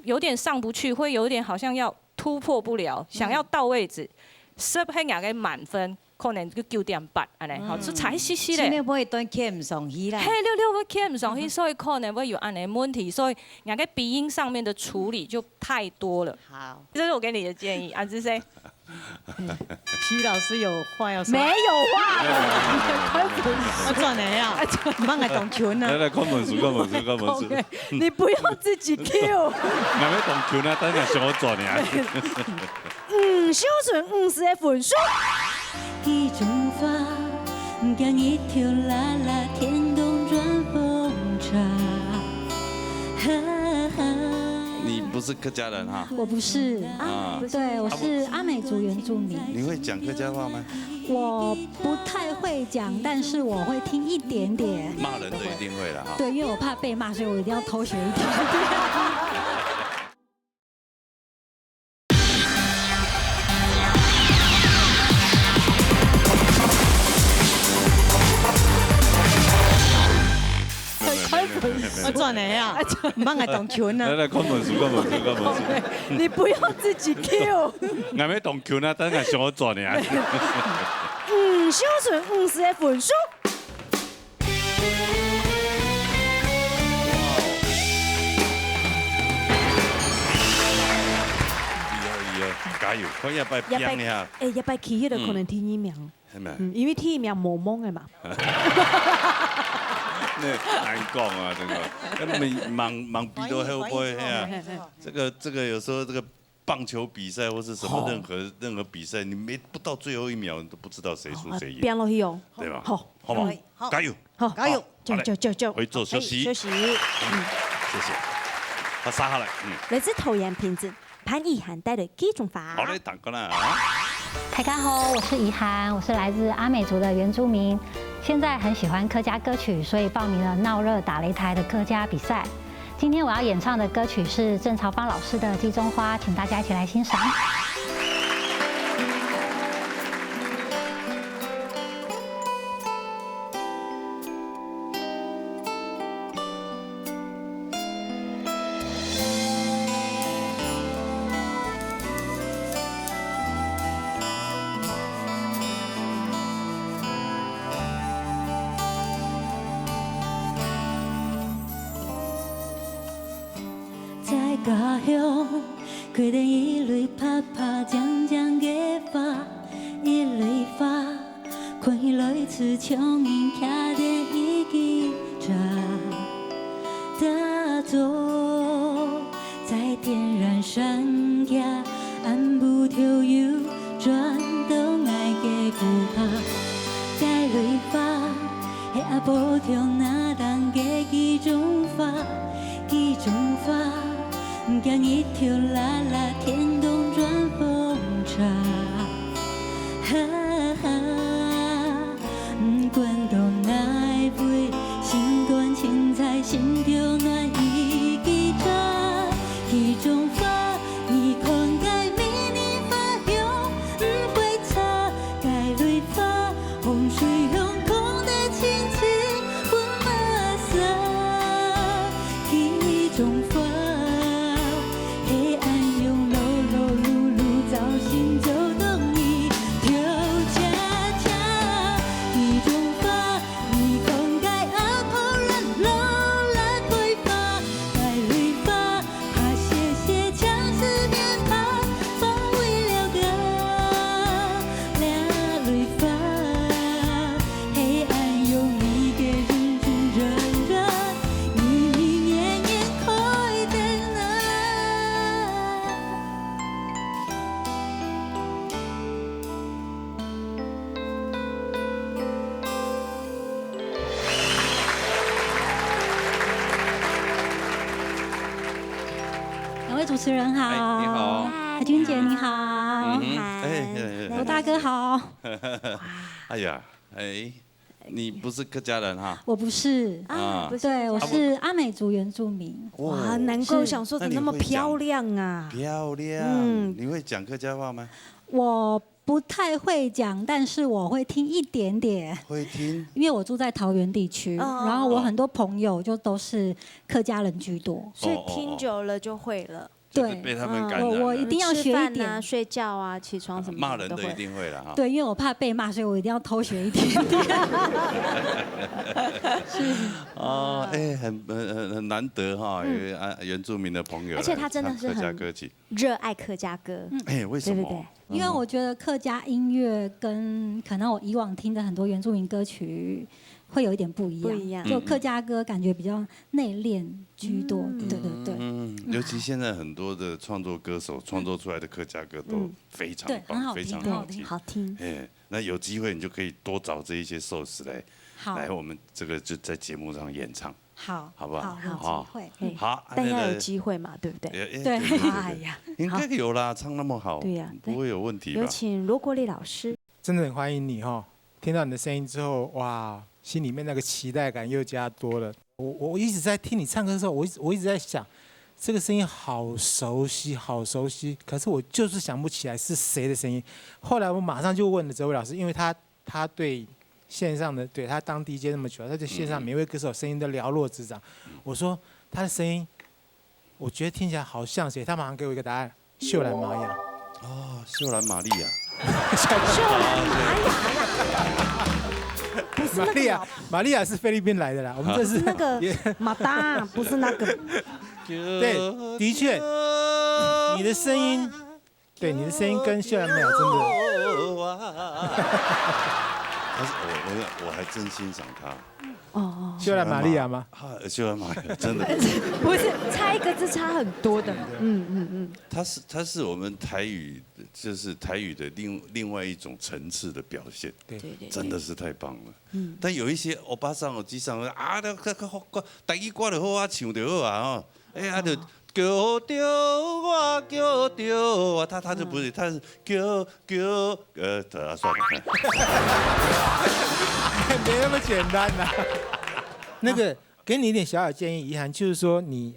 [SPEAKER 2] 有点上不去，会有点好像要突破不了，想要到位置，适合人嘅满分。可能就9.8安尼，吼，就差些些咧。
[SPEAKER 13] 前面不会端 K 唔上去啦。
[SPEAKER 2] 嘿，六会 K 唔上去，所以可能会有安尼问题，所以人家鼻音上面的处理就太多了。
[SPEAKER 13] 好，
[SPEAKER 2] 这是我给你的建议，安之 C。
[SPEAKER 13] 徐老师有话要说。
[SPEAKER 1] 没有话。
[SPEAKER 13] 我转来呀，唔爱动拳啊。
[SPEAKER 3] 来，看文书。
[SPEAKER 1] 你不要自己 Q。
[SPEAKER 3] 我要动拳啊，等下想我转呀。
[SPEAKER 1] 小纯是的分数。
[SPEAKER 10] 一种发，像一条辣辣天空转风沙。
[SPEAKER 3] 你不是客家人哈？
[SPEAKER 20] 我不是啊，对，我是阿美族原住民。
[SPEAKER 3] 你会讲客家话吗？
[SPEAKER 20] 我不太会讲，但是我会听一点点。
[SPEAKER 3] 骂人的一定会了哈。
[SPEAKER 20] 对，因为我怕被骂，所以我一定要偷学一点点。
[SPEAKER 13] 我转来呀，唔爱动拳啊。
[SPEAKER 3] 来，看文书。
[SPEAKER 1] 你不要自己 Q。
[SPEAKER 3] 我要动拳啊，等下想我转呀。
[SPEAKER 1] 小纯是的分数。
[SPEAKER 3] 加油！看一摆变你哈。
[SPEAKER 1] 一摆去迄个可能第一名。
[SPEAKER 3] 系咪？
[SPEAKER 1] 因为第一名懵懵的嘛。
[SPEAKER 3] 难讲啊，这个，忙比都后背呀。这个有时候这个棒球比赛或是什么任何比赛，你不到最后1秒，你都不知道谁输谁赢。
[SPEAKER 1] 变落去哦。
[SPEAKER 3] 对吧？
[SPEAKER 1] 好
[SPEAKER 3] 吗？加油！
[SPEAKER 1] 好，加油！就。
[SPEAKER 3] 回座休息。
[SPEAKER 1] 休息。
[SPEAKER 3] 谢谢。好，杀下来。
[SPEAKER 1] 来自桃园平子潘以涵带的几种法。
[SPEAKER 3] 好嘞，等过来啊。
[SPEAKER 12] 大家好，我是怡涵，我是来自阿美族的原住民，现在很喜欢客家歌曲，所以报名了闹热打擂台的客家比赛。今天我要演唱的歌曲是郑朝芳老师的《鸡中花》，请大家一起来欣赏。
[SPEAKER 10] 家乡，规定一蕊啪啪将将嘅花，一蕊花，看起来似苍蝇徛在一枝茶，大作在天然山下，按不跳游转动爱嘅骨下，在蕊花，系阿婆跳那当嘅几种花，几种花。像一条辣辣天空转风沙，哈哈，滚动那
[SPEAKER 20] 持人好，
[SPEAKER 3] 你好，
[SPEAKER 20] 海君姐你好，罗大哥好。
[SPEAKER 3] 哎呀，你不是客家人哈？
[SPEAKER 20] 我不是啊，对，我是阿美族原住民。
[SPEAKER 1] 哇，难怪我想说怎么那么漂亮啊！
[SPEAKER 3] 漂亮，你会讲客家话吗？
[SPEAKER 20] 我不太会讲，但是我会听一点点。
[SPEAKER 3] 会听？
[SPEAKER 20] 因为我住在桃园地区，然后我很多朋友就都是客家人居多，
[SPEAKER 1] 所以听久了就会了。
[SPEAKER 20] 对，
[SPEAKER 3] 被他们感染了。
[SPEAKER 20] 我一定要学一点，
[SPEAKER 1] 睡觉啊，起床什么
[SPEAKER 3] 骂人都一定会了哈。
[SPEAKER 20] 对，因为我怕被骂，所以我一定要偷学一点点。是
[SPEAKER 3] 哦，很难得哈，有原住民的朋友，
[SPEAKER 1] 而且他真的是
[SPEAKER 3] 客家歌曲，
[SPEAKER 1] 热爱客家歌。
[SPEAKER 3] 为什么？
[SPEAKER 20] 因为我觉得客家音乐跟可能我以往听的很多原住民歌曲会有一点不一样，就客家歌感觉比较内敛居多，对。
[SPEAKER 3] 尤其现在很多的创作歌手创作出来的客家歌都非常棒，非常好听。那有机会你就可以多找这一些寿司来我们这个就在节目上演唱。好不好？
[SPEAKER 20] 好，
[SPEAKER 1] 好，但要有机会嘛，对不对？
[SPEAKER 3] 对，哎呀，应该有啦，唱那么好，对呀，不会有问题吧？
[SPEAKER 1] 有请罗国立老师，
[SPEAKER 15] 真的很欢迎你哈！听到你的声音之后，哇，心里面那个期待感又加多了。我一直在听你唱歌的时候，我一直在想，这个声音好熟悉，好熟悉，可是我就是想不起来是谁的声音。后来我马上就问了哲伟老师，因为他对线上的，对他当 DJ 那么久，他对线上每位歌手声音都了若指掌。我说他的声音，我觉得听起来好像谁？他马上给我一个答案：秀兰玛雅。
[SPEAKER 3] 哦，秀兰玛利亚。
[SPEAKER 1] 秀兰玛雅。
[SPEAKER 15] 玛利亚是菲律宾来的啦，我们这是
[SPEAKER 1] 那个马达，不是那个。
[SPEAKER 15] 对，的确，你的声音，对你的声音跟秀兰玛雅真的。
[SPEAKER 3] 我还真欣赏他。
[SPEAKER 15] 秀兰玛利亚吗？
[SPEAKER 3] 秀兰玛利亚真的
[SPEAKER 1] 不是，差一个字差很多的。
[SPEAKER 3] 他是我们台语，就是台语的另外一种层次的表现。
[SPEAKER 15] 对，
[SPEAKER 3] 真的是太棒了。但有一些欧巴桑、欧吉桑啊，台语歌就好啊，唱就好啊，就。叫着我，叫着我，他就不是，他是叫算了，
[SPEAKER 15] 没那么简单呐。那个给你一点小小建议，遗憾就是说你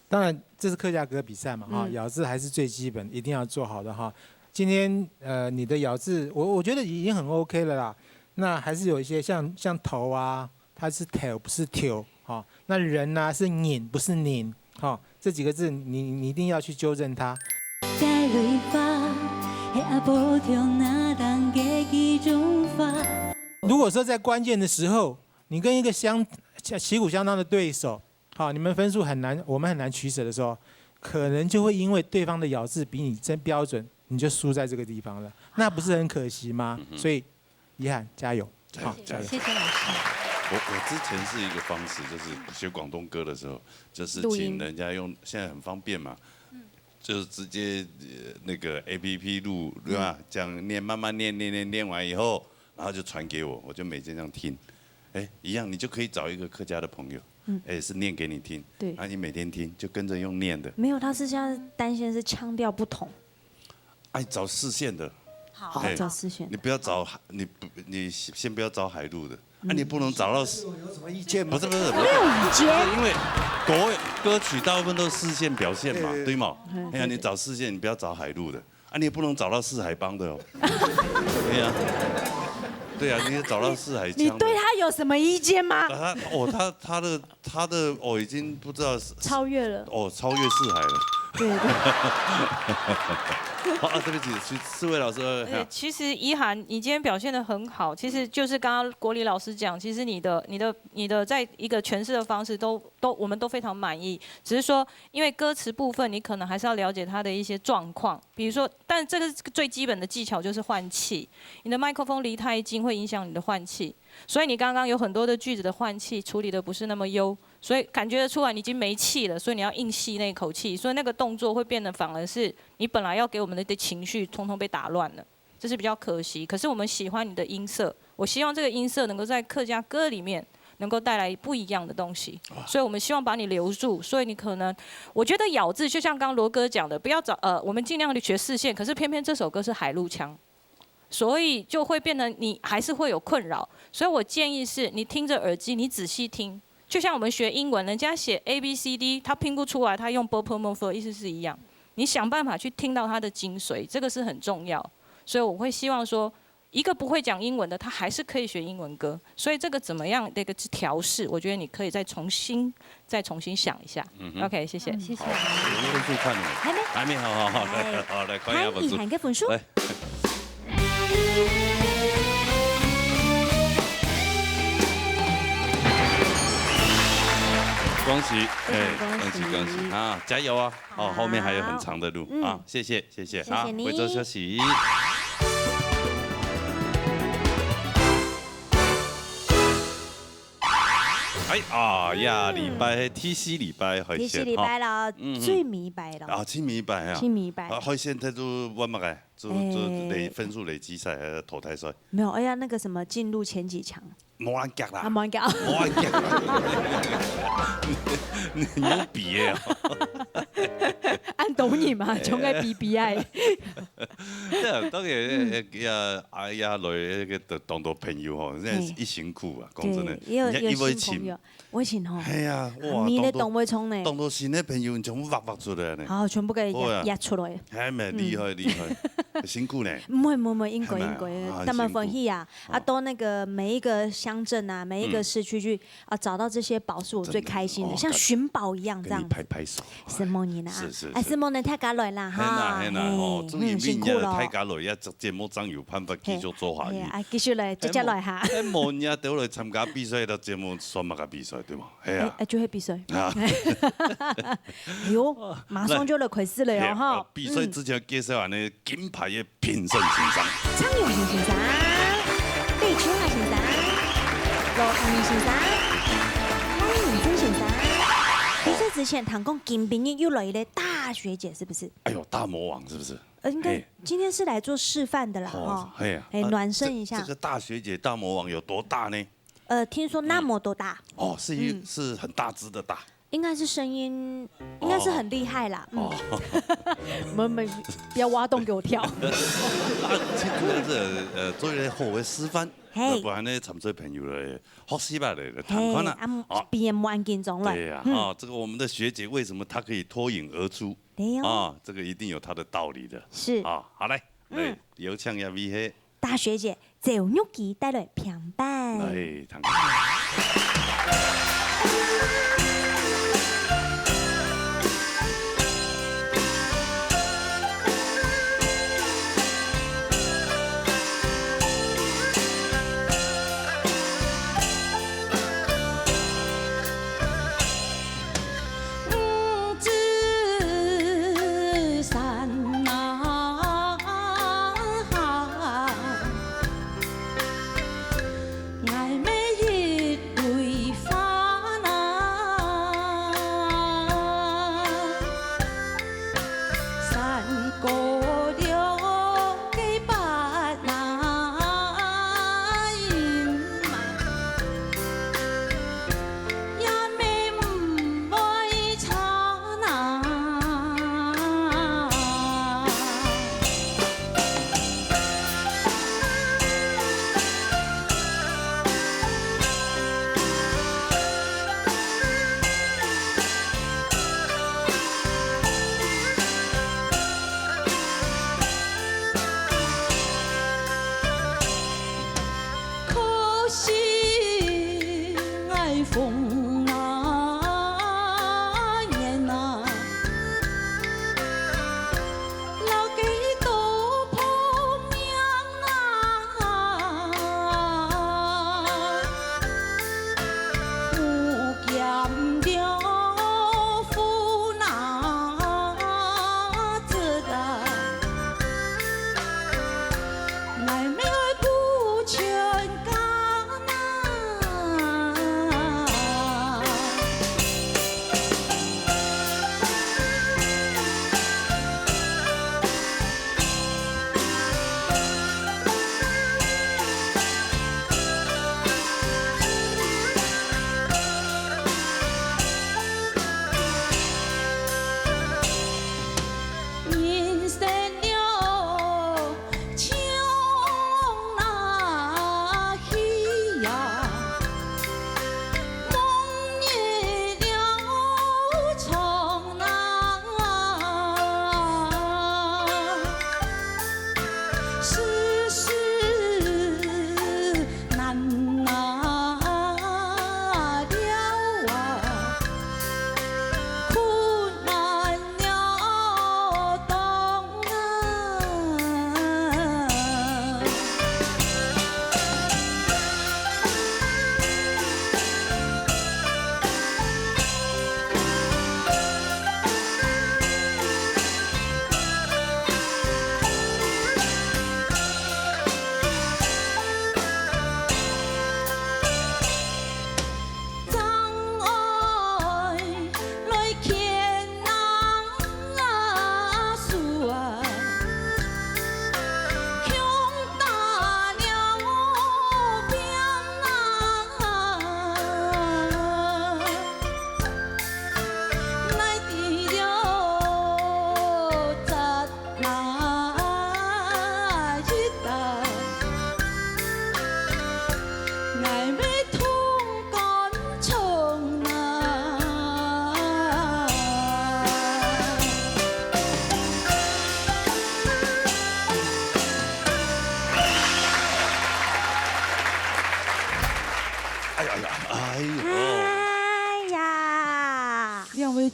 [SPEAKER 15] 当然这是客家歌比赛嘛哈，咬字还是最基本，一定要做好的哈。今天你的咬字，我觉得已经很 OK 了啦。那还是有一些像头啊，它是头不是头哈。那人呢是拧不是拧哈。这几个字你一定要去纠正它。如果说在关键的时候，你跟一个旗鼓相当的对手，好，你们分数很难，我们很难取舍的时候，可能就会因为对方的咬字比你真标准，你就输在这个地方了，那不是很可惜吗？所以，遗憾，加油，
[SPEAKER 3] 好，加油，
[SPEAKER 20] 谢谢老师。
[SPEAKER 3] 我之前是一个方式，就是学广东歌的时候，就是请人家用，现在很方便嘛，就是直接那个 APP 录，对吧？这样念，慢慢念完以后，然后就传给我，我就每天这样听，一样，你就可以找一个客家的朋友，是念给你听，
[SPEAKER 1] 对，
[SPEAKER 3] 然后你每天听，就跟着用念的。
[SPEAKER 1] 没有，他是现在担心是腔调不同，
[SPEAKER 3] 找四线的，
[SPEAKER 1] 好，找四线，
[SPEAKER 3] 你不要找你先不要找海陆的。你不能找到有
[SPEAKER 8] 什么意见吗？
[SPEAKER 3] 不是，没
[SPEAKER 1] 有意见，
[SPEAKER 3] 因为歌曲大部分都是四线表现嘛，对吗？哎呀，你找四线，你不要找海陆的，你也不能找到四海帮的哦。对呀，你也找到四海腔。
[SPEAKER 1] 你对他有什么意见吗？
[SPEAKER 3] 他的已经不知道
[SPEAKER 1] 超越了，
[SPEAKER 3] 超越四海了。
[SPEAKER 1] 对。
[SPEAKER 3] 好，对不起，四位老师。
[SPEAKER 2] 其实依涵，你今天表现得很好，其实就是刚刚国礼老师讲，其实你的在一个诠释的方式都我们都非常满意，只是说因为歌词部分，你可能还是要了解它的一些状况，比如说，但这个最基本的技巧就是换气，你的麦克风离太近会影响你的换气，所以你刚刚有很多的句子的换气处理的不是那么优。所以感觉得出来你已经没气了，所以你要硬吸那口气，所以那个动作会变得反而是你本来要给我们的情绪通通被打乱了，这是比较可惜。可是我们喜欢你的音色，我希望这个音色能够在客家歌里面能够带来不一样的东西。所以我们希望把你留住。所以你可能，我觉得咬字就像刚刚罗哥讲的，不要找我们尽量的学视线，可是偏偏这首歌是海陆腔。所以就会变成你还是会有困扰，所以我建议是你听着耳机，你仔细听，就像我们学英文，人家写 ABCD， 他拼不出来，他用 b p m f 意思是一样，你想办法去听到它的精髓，这个是很重要。所以我会希望说，一个不会讲英文的，他还是可以学英文歌。所以这个怎么样的一个调试，我觉得你可以再重新想一下。OK， 谢谢。
[SPEAKER 3] 谢谢。分数看了没？还没，好，来看一下分数。
[SPEAKER 1] 喊个分数。
[SPEAKER 3] 恭喜，恭喜啊！加油啊！哦，后面还有很长的路啊！谢谢啊！回座休息。禮拜 TC 禮拜開線，
[SPEAKER 1] TC 禮拜啦，最明白啦。
[SPEAKER 3] 啊，最明白啊！
[SPEAKER 1] 最明白。
[SPEAKER 3] 開線他都what嘛個，做分數累積賽還是淘汰賽？
[SPEAKER 1] 沒有，那個什麼進入前幾強。
[SPEAKER 3] 冇人夾啦！
[SPEAKER 1] 冇人夾。
[SPEAKER 3] 冇人夾。你有比嘅。
[SPEAKER 1] 按懂你嘛，總係 BBI。
[SPEAKER 3] 當然阿女嘅當到朋友嗬，真係一辛苦啊！講真嘅，
[SPEAKER 1] 也有新朋友，我以前嗬。係啊，哇！你咧當會衝呢？
[SPEAKER 3] 當到新嘅朋友全部挖出來呢。
[SPEAKER 1] 好，全部嘅壓出來。
[SPEAKER 3] 係咪厲害？辛苦呢？
[SPEAKER 1] 唔會，應該，他們分析啊，到那個每一個鄉鎮啊，每一個市區去找到這些寶是我最開心的，像尋寶一樣這樣。
[SPEAKER 3] 拍手。
[SPEAKER 1] 是夢你啦，
[SPEAKER 3] 是
[SPEAKER 1] 夢你太假來啦哈，
[SPEAKER 3] 辛苦咯。太假來一隻節目真有辦法繼續做下去。
[SPEAKER 1] 繼續來，接來下。
[SPEAKER 3] 夢日到來參加比賽，到節目選乜個比賽對嗎？係啊。
[SPEAKER 1] 就係比賽。喲，馬上就來開始了喲哈。
[SPEAKER 3] 比賽之前介紹下呢金牌嘅評審先生。
[SPEAKER 1] 張永賢先生，李秋華先生，羅毅先生，潘永珍先生。比賽之前，唐公金兵又來了大學姐，是不是？
[SPEAKER 3] 哎呦，大魔王是不是？
[SPEAKER 1] 應該今天是來做示範的啦，哈。暖身一下。
[SPEAKER 3] 這個大學姐大魔王有多大呢？
[SPEAKER 1] 聽說那麼多大。
[SPEAKER 3] 哦，是很大隻的大。
[SPEAKER 1] 應該是聲音，應該是很厲害啦。沒，不要挖洞給我跳。
[SPEAKER 3] 做一個好嘅示範，不然呢，參賽朋友嚟學習吧嚟談看啦。
[SPEAKER 1] 別人萬見中了。
[SPEAKER 3] 對呀，這個我們的學姐為什麼她可以脫穎而出？這個一定有她的道理的。
[SPEAKER 1] 是。
[SPEAKER 3] 好來，有請一位
[SPEAKER 1] 大學姐趙玉琪帶來平板。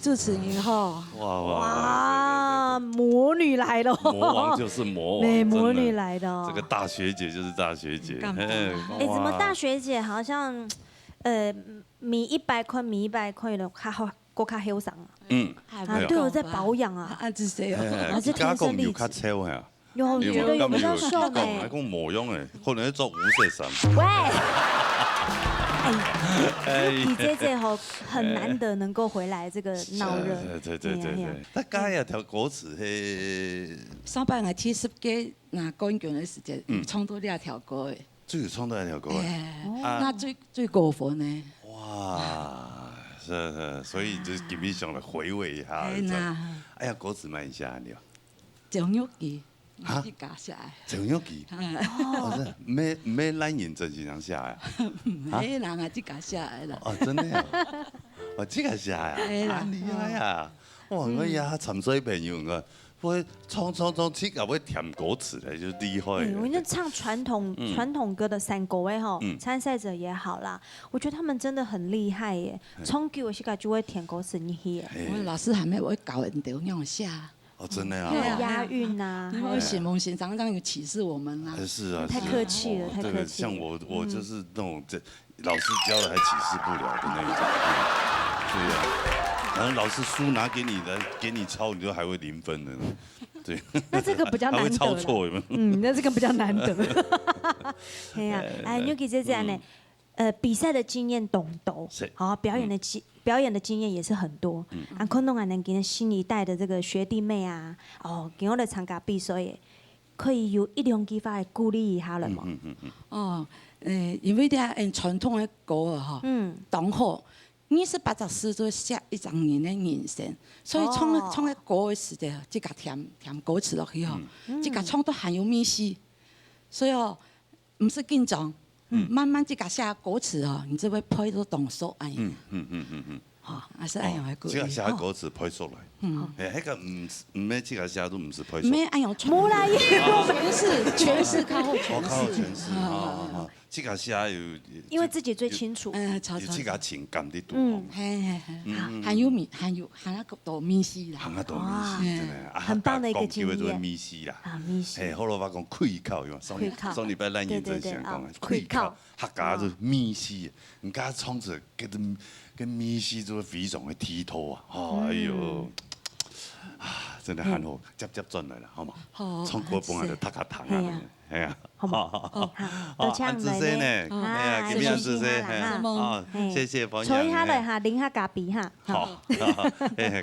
[SPEAKER 13] 主持人哈。
[SPEAKER 1] 哇，魔女来了。
[SPEAKER 3] 魔王就是魔王。
[SPEAKER 1] 对，魔女来的。
[SPEAKER 3] 这个大学姐就是大学姐。
[SPEAKER 1] 哎，怎么大学姐好像，米100块，米100块了，较好，过较休爽啊。都有在保养啊。
[SPEAKER 13] 这谁
[SPEAKER 1] 哦？这天生丽质。有比较瘦呢。
[SPEAKER 3] 还讲模样诶，可能做5色衫。
[SPEAKER 1] 喂。你姐姐吼很难得能够回来这个闹热。
[SPEAKER 3] 对。大家也条歌词嘿。
[SPEAKER 13] 上班我70几那干卷的时间，唱到2条歌诶。
[SPEAKER 3] 最有唱到2条歌
[SPEAKER 13] 那最过分呢？
[SPEAKER 3] 哇，是，所以就是今日上来回味一下。哎呀，歌词慢一下你。
[SPEAKER 13] 张玉琪。啊！
[SPEAKER 3] 张玉琪，没咱认真是人写的。
[SPEAKER 13] 没人啊，自家写的啦。
[SPEAKER 3] 哦，真的哦，自家写呀，厉害呀！哇，我呀，沉水朋友个，会唱起个会填歌词的，就厉害。
[SPEAKER 1] 我们唱传统歌的3个位哈，参赛者也好啦，我觉得他们真的很厉害耶。唱歌是个就会填歌词你去。
[SPEAKER 13] 我老师还没会教人家样写。
[SPEAKER 3] 哦，真的啊！
[SPEAKER 1] 押韵呐，
[SPEAKER 13] 因为写梦写常常有启示我们啊。
[SPEAKER 3] 是啊，
[SPEAKER 1] 太客气了，太客气。
[SPEAKER 3] 像我就是那种老师教了还启示不了的那一种。对啊，然后老师书拿给你的，给你抄，你都还会0分的。对。
[SPEAKER 1] 那这个比较难得。
[SPEAKER 3] 还会抄错有没有？
[SPEAKER 1] 那这个比较难得。对呀，哎，Yuki姐姐呢？比赛的经验懂，好表演的经验也是很多。可能能给新一代的这个学弟妹啊，今日来参加比赛的，可以有一两句话来鼓励一下了嘛。
[SPEAKER 13] 因为传统的歌哈，刚好28个诗都写100年的人生，所以唱的歌的时间，即个填歌词落去吼，即个唱都很有意思，所以唔是紧张。慢慢自家写歌词哦，你就会配到动作哎。好，还是按样来鼓励。
[SPEAKER 3] 自家写歌词配出来。那个唔咩自家写都唔是配出。
[SPEAKER 13] 咩按样
[SPEAKER 1] 冇啦，
[SPEAKER 13] 全是靠后诠
[SPEAKER 3] 释。自家写有。
[SPEAKER 1] 因为自己最清楚。
[SPEAKER 3] 有自家情感的度。
[SPEAKER 13] 很有那个多密西啦。
[SPEAKER 3] 很多密西，真的。
[SPEAKER 1] 很棒的一个经验。
[SPEAKER 3] 密西啦。
[SPEAKER 1] 密西。
[SPEAKER 3] 好罗话讲开口哟，上礼拜咱认真想讲的开口，客家就密西，人家唱着跟密西做非常的剔透啊！哎呦，真的很好，接转来了，好嘛？唱歌本来就读下糖啊，系啊，
[SPEAKER 1] 好，多唱
[SPEAKER 3] 来呢，哎呀，今天是谁？谢谢朋友。
[SPEAKER 1] 坐下来哈，淋下咖啡哈。好，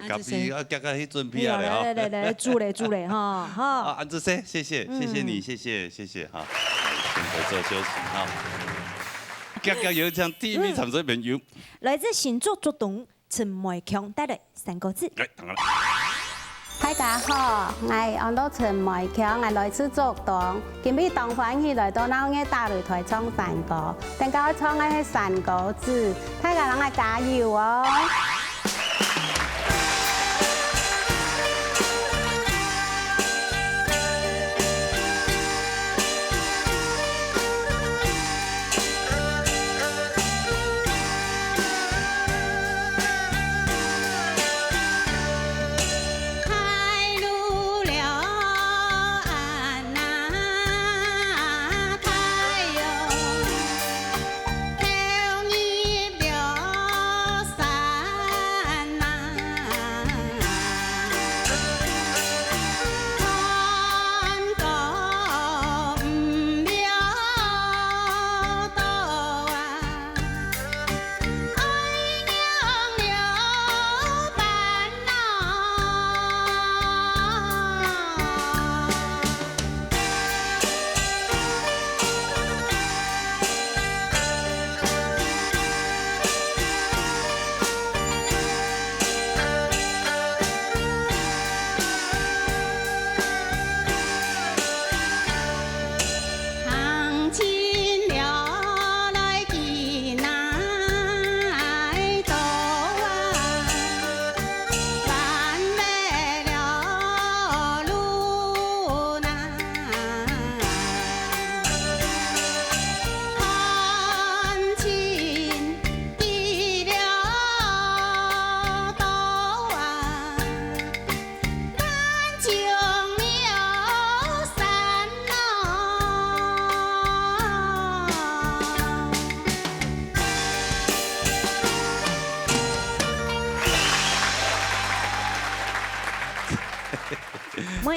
[SPEAKER 3] 咖啡啊，夹去准备下来
[SPEAKER 1] 来，煮嘞哈，好。
[SPEAKER 3] 安子生，谢谢你，谢谢哈，先回座休息哈。夹有唱 TV 沉水朋友，
[SPEAKER 1] 来自新竹竹东陈梅强带来3个字。
[SPEAKER 9] 大家好，我係安多陳梅強，我來自竹東。今日當歡喜來到鬧嘅大擂台唱3個，等下我唱嘅係3個字，大家讓我加油哦！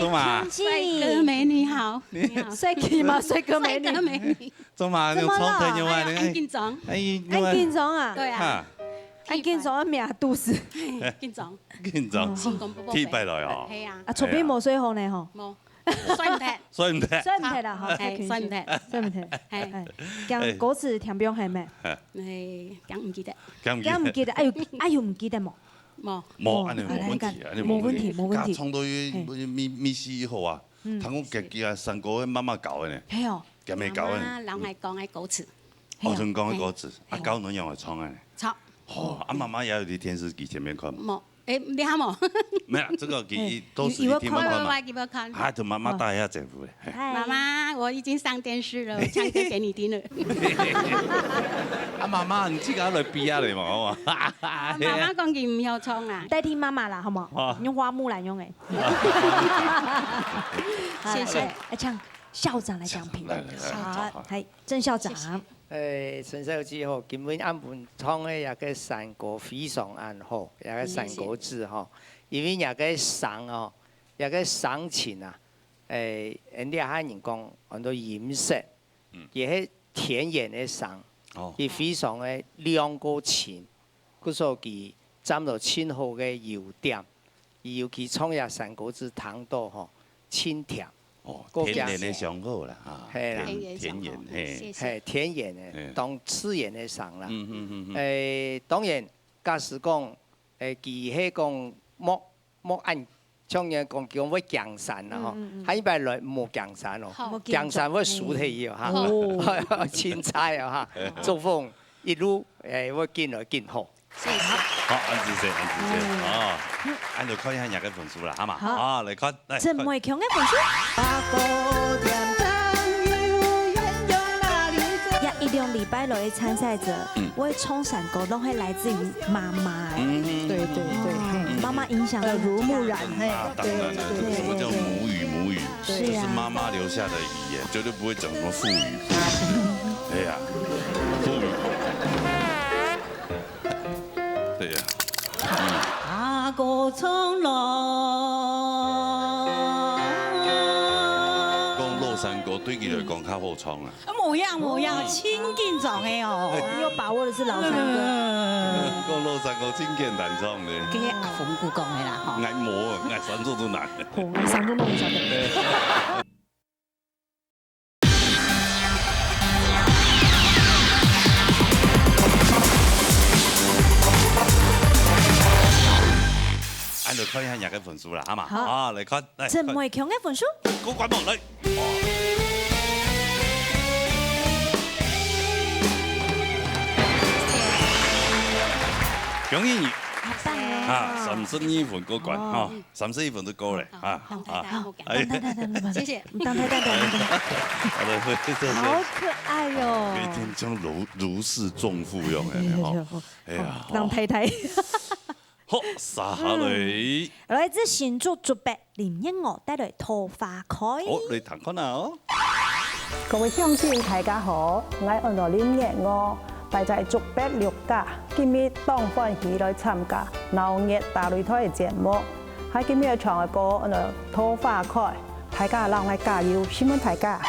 [SPEAKER 3] 中马，
[SPEAKER 21] 帅哥美女好，你好，
[SPEAKER 1] 帅气吗？帅哥美女，
[SPEAKER 21] 美女，
[SPEAKER 3] 中马有冲朋友啊，
[SPEAKER 21] 安紧张，
[SPEAKER 1] 安紧张啊，
[SPEAKER 21] 对啊，
[SPEAKER 1] 安紧张啊，命肚子，
[SPEAKER 21] 紧张，
[SPEAKER 3] 紧张，踢败来哦，
[SPEAKER 21] 系啊，
[SPEAKER 1] 啊，厝边无水好呢吼，
[SPEAKER 21] 无。算唔得，
[SPEAKER 3] 算唔得，
[SPEAKER 1] 算唔得啦，吼，
[SPEAKER 21] 算唔得，
[SPEAKER 1] 算唔得，係，講嗰次田標係咩？
[SPEAKER 21] 係講唔記得，
[SPEAKER 1] 講唔記得，哎呦唔記得冇，
[SPEAKER 3] 冇，安尼冇問題，安尼冇問題，
[SPEAKER 1] 冇問題。
[SPEAKER 3] 衝到咪死以後啊，通我家啊三個媽媽教嘅呢，
[SPEAKER 1] 係哦，
[SPEAKER 3] 咁咪教嘅。
[SPEAKER 21] 老係講嘅歌詞，
[SPEAKER 3] 我仲講嘅歌詞，啊教哪樣嚟唱嘅？
[SPEAKER 21] 唱。
[SPEAKER 3] 哦，啊媽媽也有啲電視機前面看。
[SPEAKER 21] 冇。哎，你好冇？
[SPEAKER 3] 没有，这个都是一天慢慢嘛。啊，就妈妈带一下政府嘞。
[SPEAKER 21] 妈妈，我已经上电视了，我唱歌给你听了。
[SPEAKER 3] 啊，媽媽，你自己來比下嚟嘛，好嘛？
[SPEAKER 21] 媽媽講佢唔要唱啊，
[SPEAKER 1] 代替媽媽啦，好冇？用花木蘭用誒。謝謝。來唱校長來講評。好，係鄭校長。
[SPEAKER 22] 陳小姐吼，根本俺們唱的也個山歌非常安好，也個山歌字吼，因為也個嗓哦，也個嗓情啊，人哋漢人講很多音色，也係甜言的嗓，也非常的亮過情，故所以佔到清好嘅優點，尤其唱也山歌字糖度吼清甜。
[SPEAKER 3] 哦，甜言的上好啦，啊，甜言，
[SPEAKER 22] 係甜言的，當刺眼的上啦。當然，假使講，佢係講莫按唱嘢講叫乜江山啦嗬，喺邊來冇江山咯，江山乜熟體要嚇，青菜啊嚇，作風一路會見來見好。
[SPEAKER 3] 好，安子謝，哦，按就看一下廿個分數啦，好嘛？好，嚟看，嚟。
[SPEAKER 1] 陳偉強嘅分數。一兩禮拜內嘅參賽者，我嘅衝閃歌都係來自於媽媽。
[SPEAKER 22] 對，
[SPEAKER 1] 媽媽影響得如沐染。
[SPEAKER 3] 當然了，什麼叫母語？這是媽媽留下的語言，絕對不會整什麼腹語。哎呀，腹語。對呀。
[SPEAKER 23] 阿哥衝浪。
[SPEAKER 3] 講落山歌對佢嚟講較好唱啊。
[SPEAKER 23] 冇樣，千件撞嘅哦。
[SPEAKER 1] 你有把握的是老山歌。
[SPEAKER 3] 講落山歌真簡單唱嘅。
[SPEAKER 23] 嘅阿鳳姑講嘅啦，
[SPEAKER 3] 捱磨啊，捱山做都難。
[SPEAKER 1] 捱山都唔曉得。
[SPEAKER 3] 按照看一下廿個分數啦，好嘛？好，嚟看。
[SPEAKER 1] 陳偉強嘅分數。
[SPEAKER 3] 高關望嚟。恭喜你！啊，32分過關哈，31分都過嚟啊！
[SPEAKER 1] 謝謝，當太太。
[SPEAKER 3] 好
[SPEAKER 1] 可愛喲！
[SPEAKER 3] 一天將如釋重負用嘅，哎呀，
[SPEAKER 1] 當太太。
[SPEAKER 3] 好，撒下嚟。
[SPEAKER 1] 來自新竹竹北林音樂帶來桃花開。
[SPEAKER 3] 好，你彈看下哦。
[SPEAKER 24] 各位鄉親大家好，我係安樂林音樂。大在竹北六家，今日當歡喜來參加鬧熱大擂台嘅節目。喺今日唱嘅歌，桃花開，大家讓我加油，希望大家。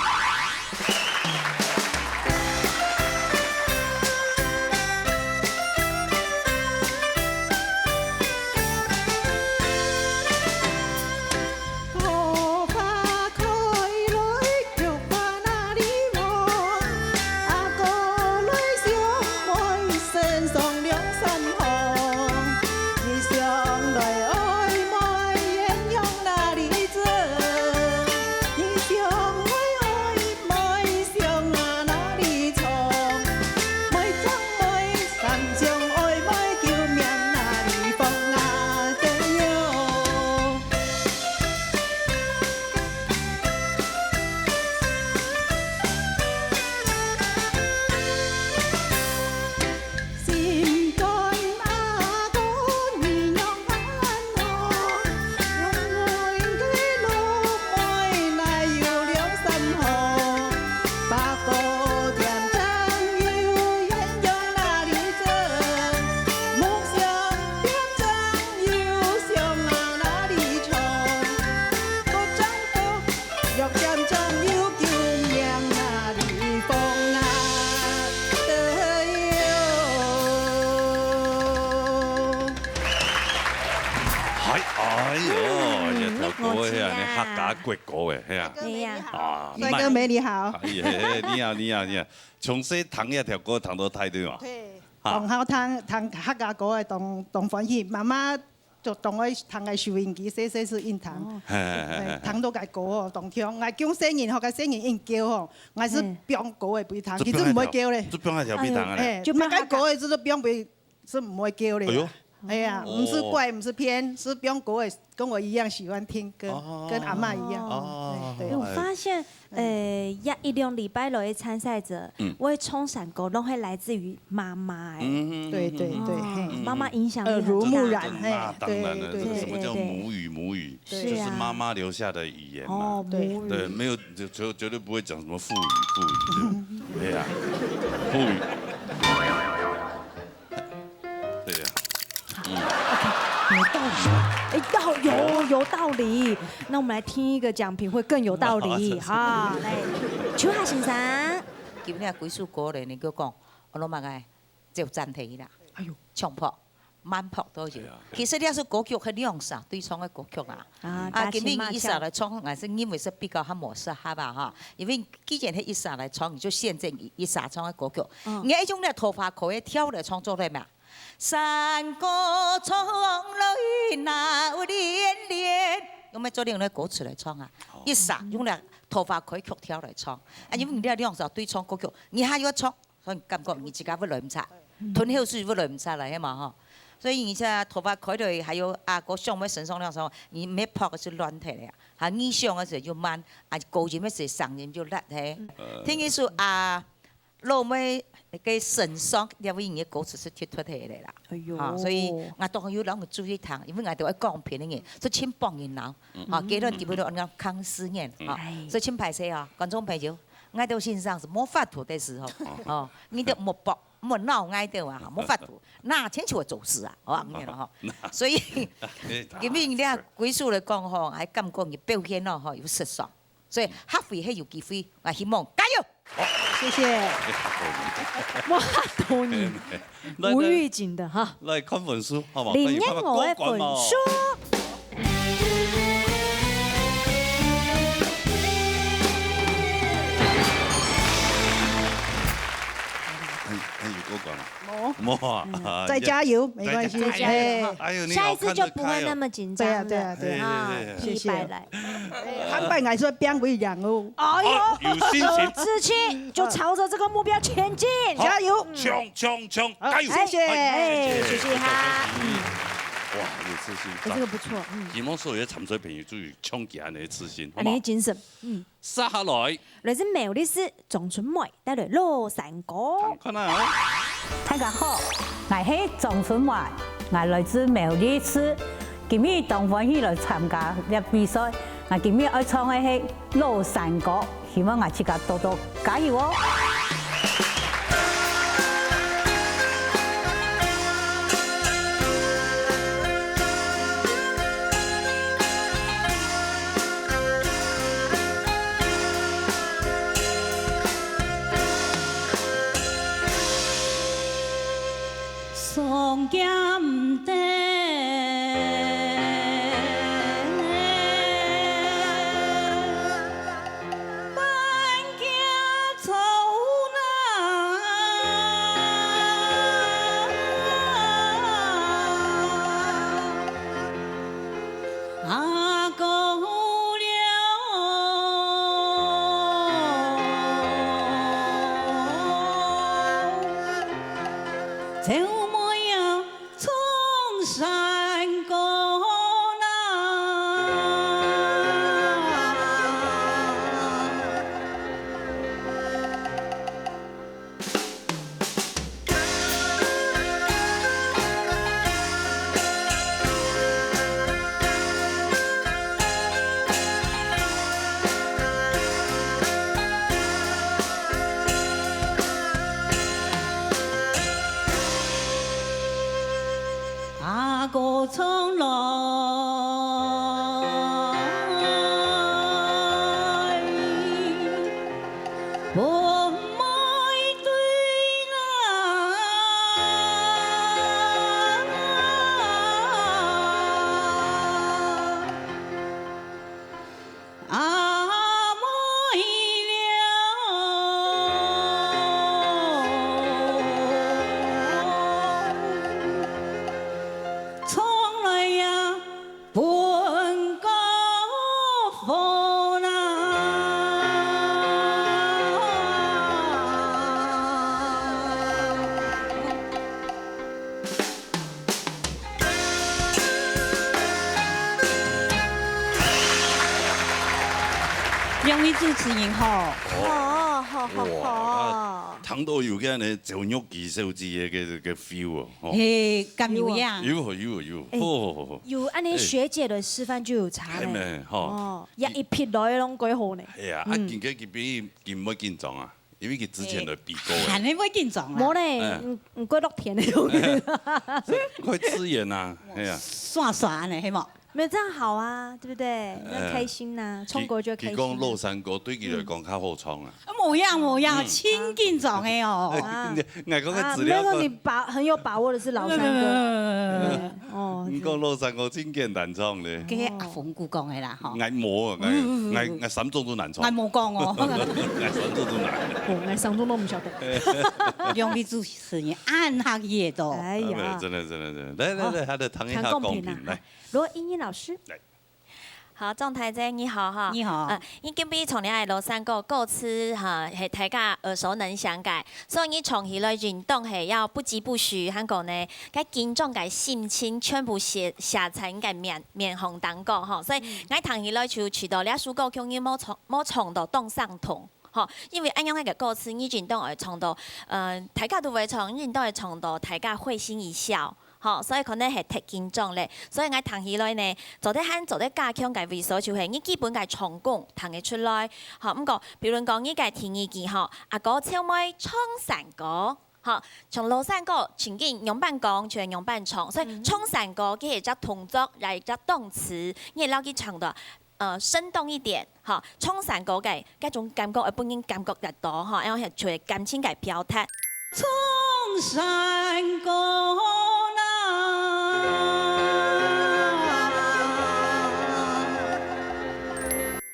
[SPEAKER 3] 过国的，嘿啊。
[SPEAKER 1] 哎呀，
[SPEAKER 4] 帅哥美你好。
[SPEAKER 3] 你好，从细糖也条歌糖到大对嘛。
[SPEAKER 4] 同校谈客家歌的同欢喜，妈妈就同我谈个收音机，细是印糖，谈到个歌哦，同听，我讲声音，个声音应叫吼，我是标歌的不糖，其实唔会叫咧。
[SPEAKER 3] 这标那条比糖啊。
[SPEAKER 4] 就客家歌的这个标不是唔会叫咧。哎呀，不是怪，不是偏，是不用国外跟我一样喜欢听歌，跟阿嬷一样。
[SPEAKER 1] 我发现，一两礼拜六的参赛者，我会冲闪歌都会来自于妈妈。
[SPEAKER 4] 对，
[SPEAKER 1] 妈妈影响力
[SPEAKER 4] 耳濡目染。
[SPEAKER 3] 那当然了，这个什么叫母语？就是妈妈留下的语言嘛。对，没有绝对不会讲什么腹语。对呀，腹语。对呀。
[SPEAKER 1] 有道理，有道理。那我们来听一个讲评会更有道理哈。来，邱夏先生，
[SPEAKER 5] 今日几首歌咧，你叫讲，我拢嘛个就暂停啦。哎呦，唱破、慢破都有。其实呢首歌曲很亮色，对唱的歌曲啦。今日一上来唱，还是因为是比较较模式哈吧哈。因为既然係一上来唱，你就现在一上唱的歌曲。你一种咧头发可以跳来创作嚟咩？山歌从来那有连连，用咩做另类歌词来唱啊？一撒用来头发可以曲跳来唱，因为你两首对唱歌曲，你还要唱，所以感觉你自家会来唔差，吞口水会来唔差来嘛哈。所以而且头发开的还有个上面身上两首，你没拍的是乱睇的，还你上的时候就慢，高音的时候上音就辣嘿。听一首老妹。个神爽，因为伊个歌词是贴出嚟啦，所以我當然要兩個注意聽，因為我哋會講片嘅嘢，所以請幫人腦，幾多地方都按康思念，所以請排泄啊，觀眾朋友，我哋先生是冇法度的時候，你哋冇搏冇鬧我哋啊，冇法度，那天就會做事啊，咁樣咯，所以因為你啊幾數嚟講吼，係感覺佢表現咯，有實爽，所以學會係有機會，我希望加油。
[SPEAKER 4] 谢谢。
[SPEAKER 1] 哇，多年无預警的哈。
[SPEAKER 3] 來看本書，好嘛？
[SPEAKER 1] 林燕我的本書。
[SPEAKER 3] 很有歌管
[SPEAKER 4] 吗？
[SPEAKER 3] 冇啊，
[SPEAKER 4] 再加油，没关系。
[SPEAKER 1] 下一次就不会那么紧张了。
[SPEAKER 4] 对
[SPEAKER 1] 啊，
[SPEAKER 4] 谢谢。
[SPEAKER 1] 来，
[SPEAKER 4] 汉拜爱说变为人哦。
[SPEAKER 1] 哎呦，
[SPEAKER 3] 有心情，
[SPEAKER 1] 志气，就朝着这个目标前进，
[SPEAKER 4] 加油！
[SPEAKER 3] 冲，加油！
[SPEAKER 4] 谢谢，
[SPEAKER 1] 谢谢哈。
[SPEAKER 3] 哇，有自信。
[SPEAKER 1] 这个不错。
[SPEAKER 3] 希望所有的參賽朋友注意衝擊你嘅自信，
[SPEAKER 1] 你嘅精神。
[SPEAKER 3] 接下來，
[SPEAKER 1] 來自苗栗市種春梅帶來羅山歌。
[SPEAKER 19] 大家好，我係種春梅，我來自苗栗市，今日當歡喜來參加呢個比賽，我今日愛唱嘅係羅山歌，希望我自己多多加油哦！
[SPEAKER 23] 送剑的。
[SPEAKER 21] 主持人好。
[SPEAKER 1] 好。
[SPEAKER 3] 糖都有嘅呢，就肉技手指嘅 feel 哦。
[SPEAKER 21] 誒，咁有樣。
[SPEAKER 3] 有。
[SPEAKER 1] 有安尼學姐的示範就有差咧。哦，一撇來攏幾好呢。
[SPEAKER 3] 係啊，啊見佢比唔會緊張啊，因為佢之前就比過。
[SPEAKER 21] 係你會緊張啊？
[SPEAKER 1] 冇咧，唔過落田咧。
[SPEAKER 3] 快吃鹽啊！哎呀。
[SPEAKER 21] 耍耍呢，係冇？
[SPEAKER 1] 沒有這樣好啊，對不對？要開心呐，衝過就開心。
[SPEAKER 3] 佢講落山歌對佢來講較好唱啊。
[SPEAKER 21] 冇樣，輕緊張的哦。
[SPEAKER 3] 我講個資料。
[SPEAKER 1] 沒有你很有把握的是老山歌。
[SPEAKER 3] 哦。你講落山歌真簡單唱咧。
[SPEAKER 21] 嘅阿鳳姑講嘅啦，嗬。
[SPEAKER 3] 嗌冇啊，嗌沈總都難唱。
[SPEAKER 21] 嗌冇講哦。
[SPEAKER 3] 嗌沈總都難。
[SPEAKER 1] 嗌沈總都唔曉得。
[SPEAKER 21] 兩位主持人暗黑夜多。
[SPEAKER 1] 哎呀。
[SPEAKER 3] 真的，來，他的談一下公平來。
[SPEAKER 1] 羅英英老師，
[SPEAKER 6] 好，莊太姐你好哈。
[SPEAKER 21] 你好。
[SPEAKER 6] 你今邊從你係落山歌詞哈，係大家耳熟能詳嘅，所以你從起來運動係要不疾不徐，韓國呢，該緊張嘅心情全部寫在嘅面紅當歌哈，所以我彈起來就知道呢首歌曲你冇從到動上痛。吼，因為按樣嘅歌詞，你運動會唱到，大家都會唱，運動會唱到大家會心一笑。好，所以可能係太緊張咧，所以我彈起來呢，做得加強嘅為數就係你基本嘅唱功彈得出來。好，咁個，比如講呢個天意見嗬，阿哥超妹唱山歌，好，從落山歌全見用扮講，全用扮唱，所以唱山歌佢係隻動作，又係隻動詞，你撈佢唱到生動一點，哈，唱山歌嘅嗰種感覺，本應感覺得到，哈，然後係隨感情嘅表達。
[SPEAKER 21] 唱山歌。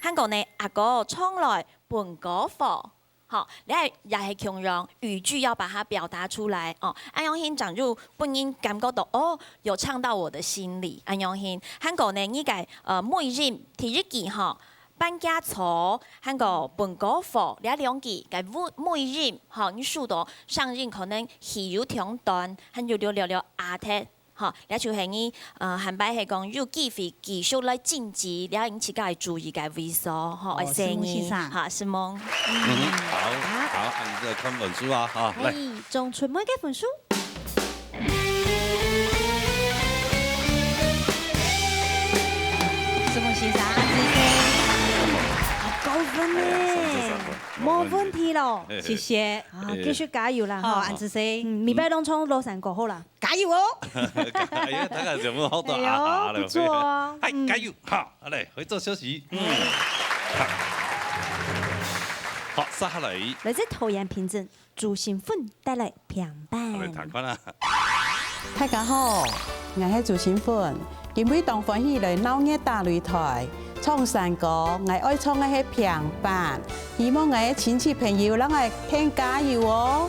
[SPEAKER 6] 香港呢，阿哥唱來本歌課，好，你係又係強調語句要把它表達出來哦。安陽軒講就本應感覺到哦，有唱到我的心裡。安陽軒，香港呢呢個每日第一句哈，搬家錯，香港本歌課，你兩句嘅每日哈，你數到上日可能係有聽段，還有聊阿踢。好，你就係你韓擺係講要繼續來晉級，你要引起家注意嘅為數，好，我聲音，好，是夢。
[SPEAKER 3] 好，按照看分數啊，哈，來。
[SPEAKER 1] 仲出每個分數？
[SPEAKER 21] 什麼先生？
[SPEAKER 1] 高分咧，冇問題咯，
[SPEAKER 21] 謝謝。
[SPEAKER 1] 啊，繼續加油啦！
[SPEAKER 21] 好，安子 C，
[SPEAKER 1] 禮拜當衝落山歌好啦，
[SPEAKER 21] 加油哦！
[SPEAKER 3] 係啊，睇下有冇好多
[SPEAKER 1] 啊，不錯啊，
[SPEAKER 3] 係加油，好，嚟去做休息。好，接下嚟。
[SPEAKER 1] 來自桃園平鎮朱新奮帶來平板。
[SPEAKER 3] 嚟彈翻啦！
[SPEAKER 7] 大家好，我係朱新奮，今日當歡喜來鬧熱大擂台。唱山歌，我愛唱嘅係平板，希望我嘅親戚朋友讓我聽加油哦。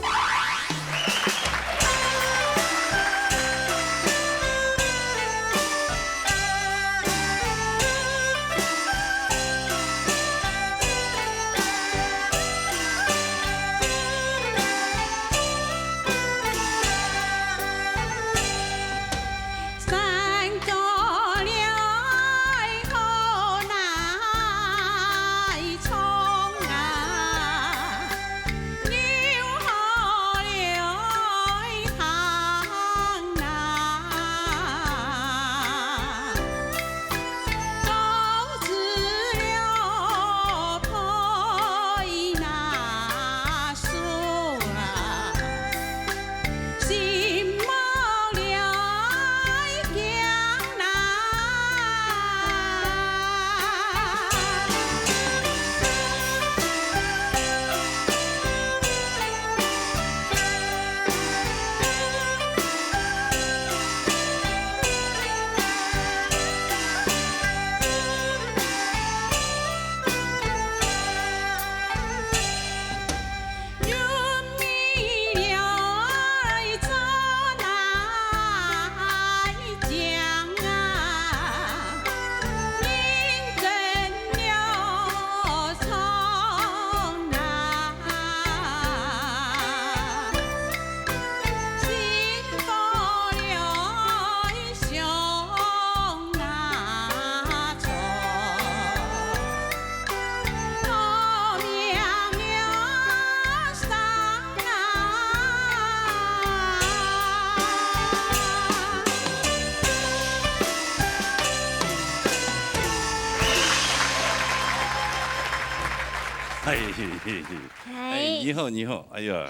[SPEAKER 3] 你好，你好，哎呀，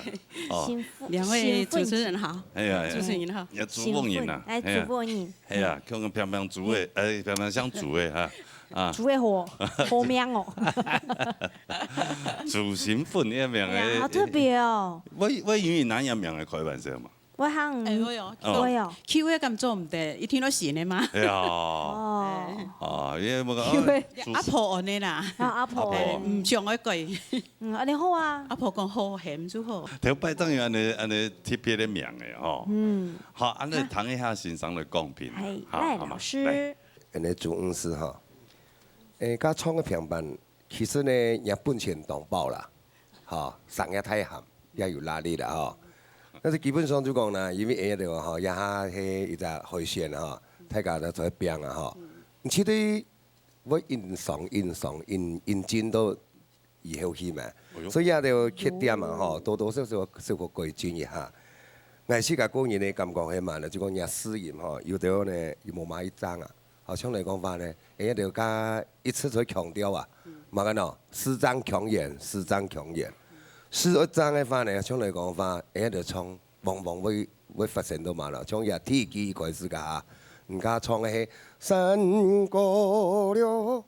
[SPEAKER 21] 两位主持人好，
[SPEAKER 3] 哎呀，
[SPEAKER 21] 主持人好，
[SPEAKER 3] 也朱凤英啊，
[SPEAKER 1] 来朱凤英，
[SPEAKER 3] 哎呀，看看平平煮的，哎，平平像煮的哈，啊，
[SPEAKER 1] 煮的好名哦，
[SPEAKER 3] 煮心粉那名的，
[SPEAKER 1] 好特别哦。
[SPEAKER 3] 我因为哪样名的开玩笑嘛。
[SPEAKER 1] 我行，
[SPEAKER 21] 我哟，Q 的咁做唔得，一天都闲的嘛。
[SPEAKER 3] 哎呀，因為冇講
[SPEAKER 21] 阿婆安尼啦，
[SPEAKER 1] 阿婆
[SPEAKER 21] 唔上一句，
[SPEAKER 1] 你好啊，
[SPEAKER 21] 阿婆講好，鹹就好。
[SPEAKER 3] 頭擺當然安尼特別的名嘅吼，好，安尼談一下欣賞的貢品，
[SPEAKER 1] 賴老師，
[SPEAKER 14] 安尼主恩師哈，甲創個平板，其實呢也本錢同胞啦，嚇，上也太鹹，也有壓力啦吼。但是基本上就講啦，因為下條吼，也下迄一隻海鮮吼，大家都在變啊吼。其實我欣賞真都以後去嘛，所以也條缺點啊吼，多多少少改進一下。我世界公園呢感覺係嘛咧，就講也試驗吼，有條呢有冇買一張啊？好像嚟講法呢，下條加一次再強調啊，嘛個喏，4張強演，4張強演。11張嘅話呢，像嚟講法，喺度創往往會發生到嘛啦，像也天機開始㗎嚇，而家創嘅係山過了，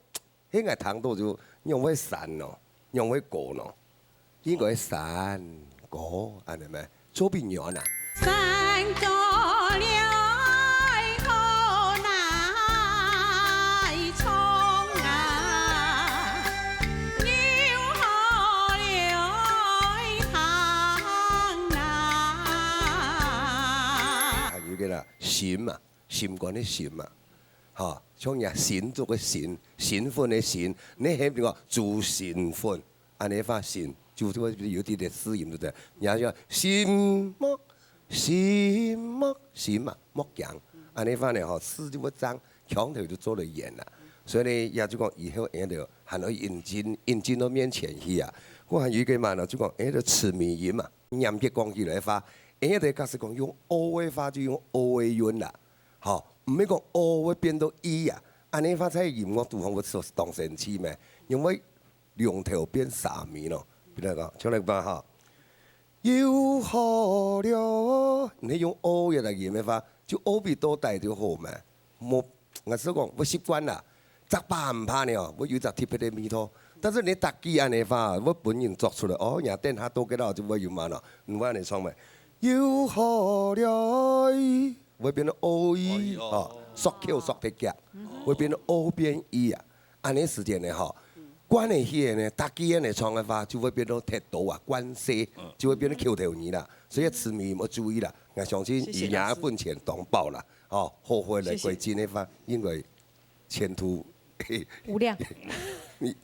[SPEAKER 14] 迄個糖度就用為山咯，用為果咯，應該山果安尼咩？左邊樣啊。
[SPEAKER 21] 山過了。心嘛，心肝的心嘛，嚇，像嘢心做嘅心，心分嘅心，你係邊個做心分？安尼發心，就有啲嘅試驗對唔對？然後就心木木強，安尼發呢嗬，試咗一張，強頭就做嚟演啦。所以呢，也就講以後喺度行到認真到面前去啊，我係預計嘛，就講喺度吃米鹽嘛，嚴格講起來發。喺度假使講用O嘅話就用 O 嘅韻啦，嚇，唔係講 O 會變到 E 啊，安尼發在音樂度方會做當神器咩？因為兩頭變三面咯，邊個講？唱嚟講嚇，要好了，你用 O 嘅嚟演嘅話，就 O 比多大就好咩？冇，我所講我習慣啦，雜怕唔怕呢？我有隻特別嘅味道。但是你特技安尼話，我本人作出來，哦，人等下多幾多就會有嘛咯，唔會安尼唱咩？要好了，會變到 O E 哦，縮 Q 縮得夾，會變到 O 變 E 啊。安尼時間呢嗬，關係戲呢，特技呢唱嘅話就會變到鐵道啊，關西就會變到 Q 條魚啦。所以詞面要注意啦，我相信以也本錢當報啦，哦，後悔嚟歸真嘅話，應該前途
[SPEAKER 1] 無量。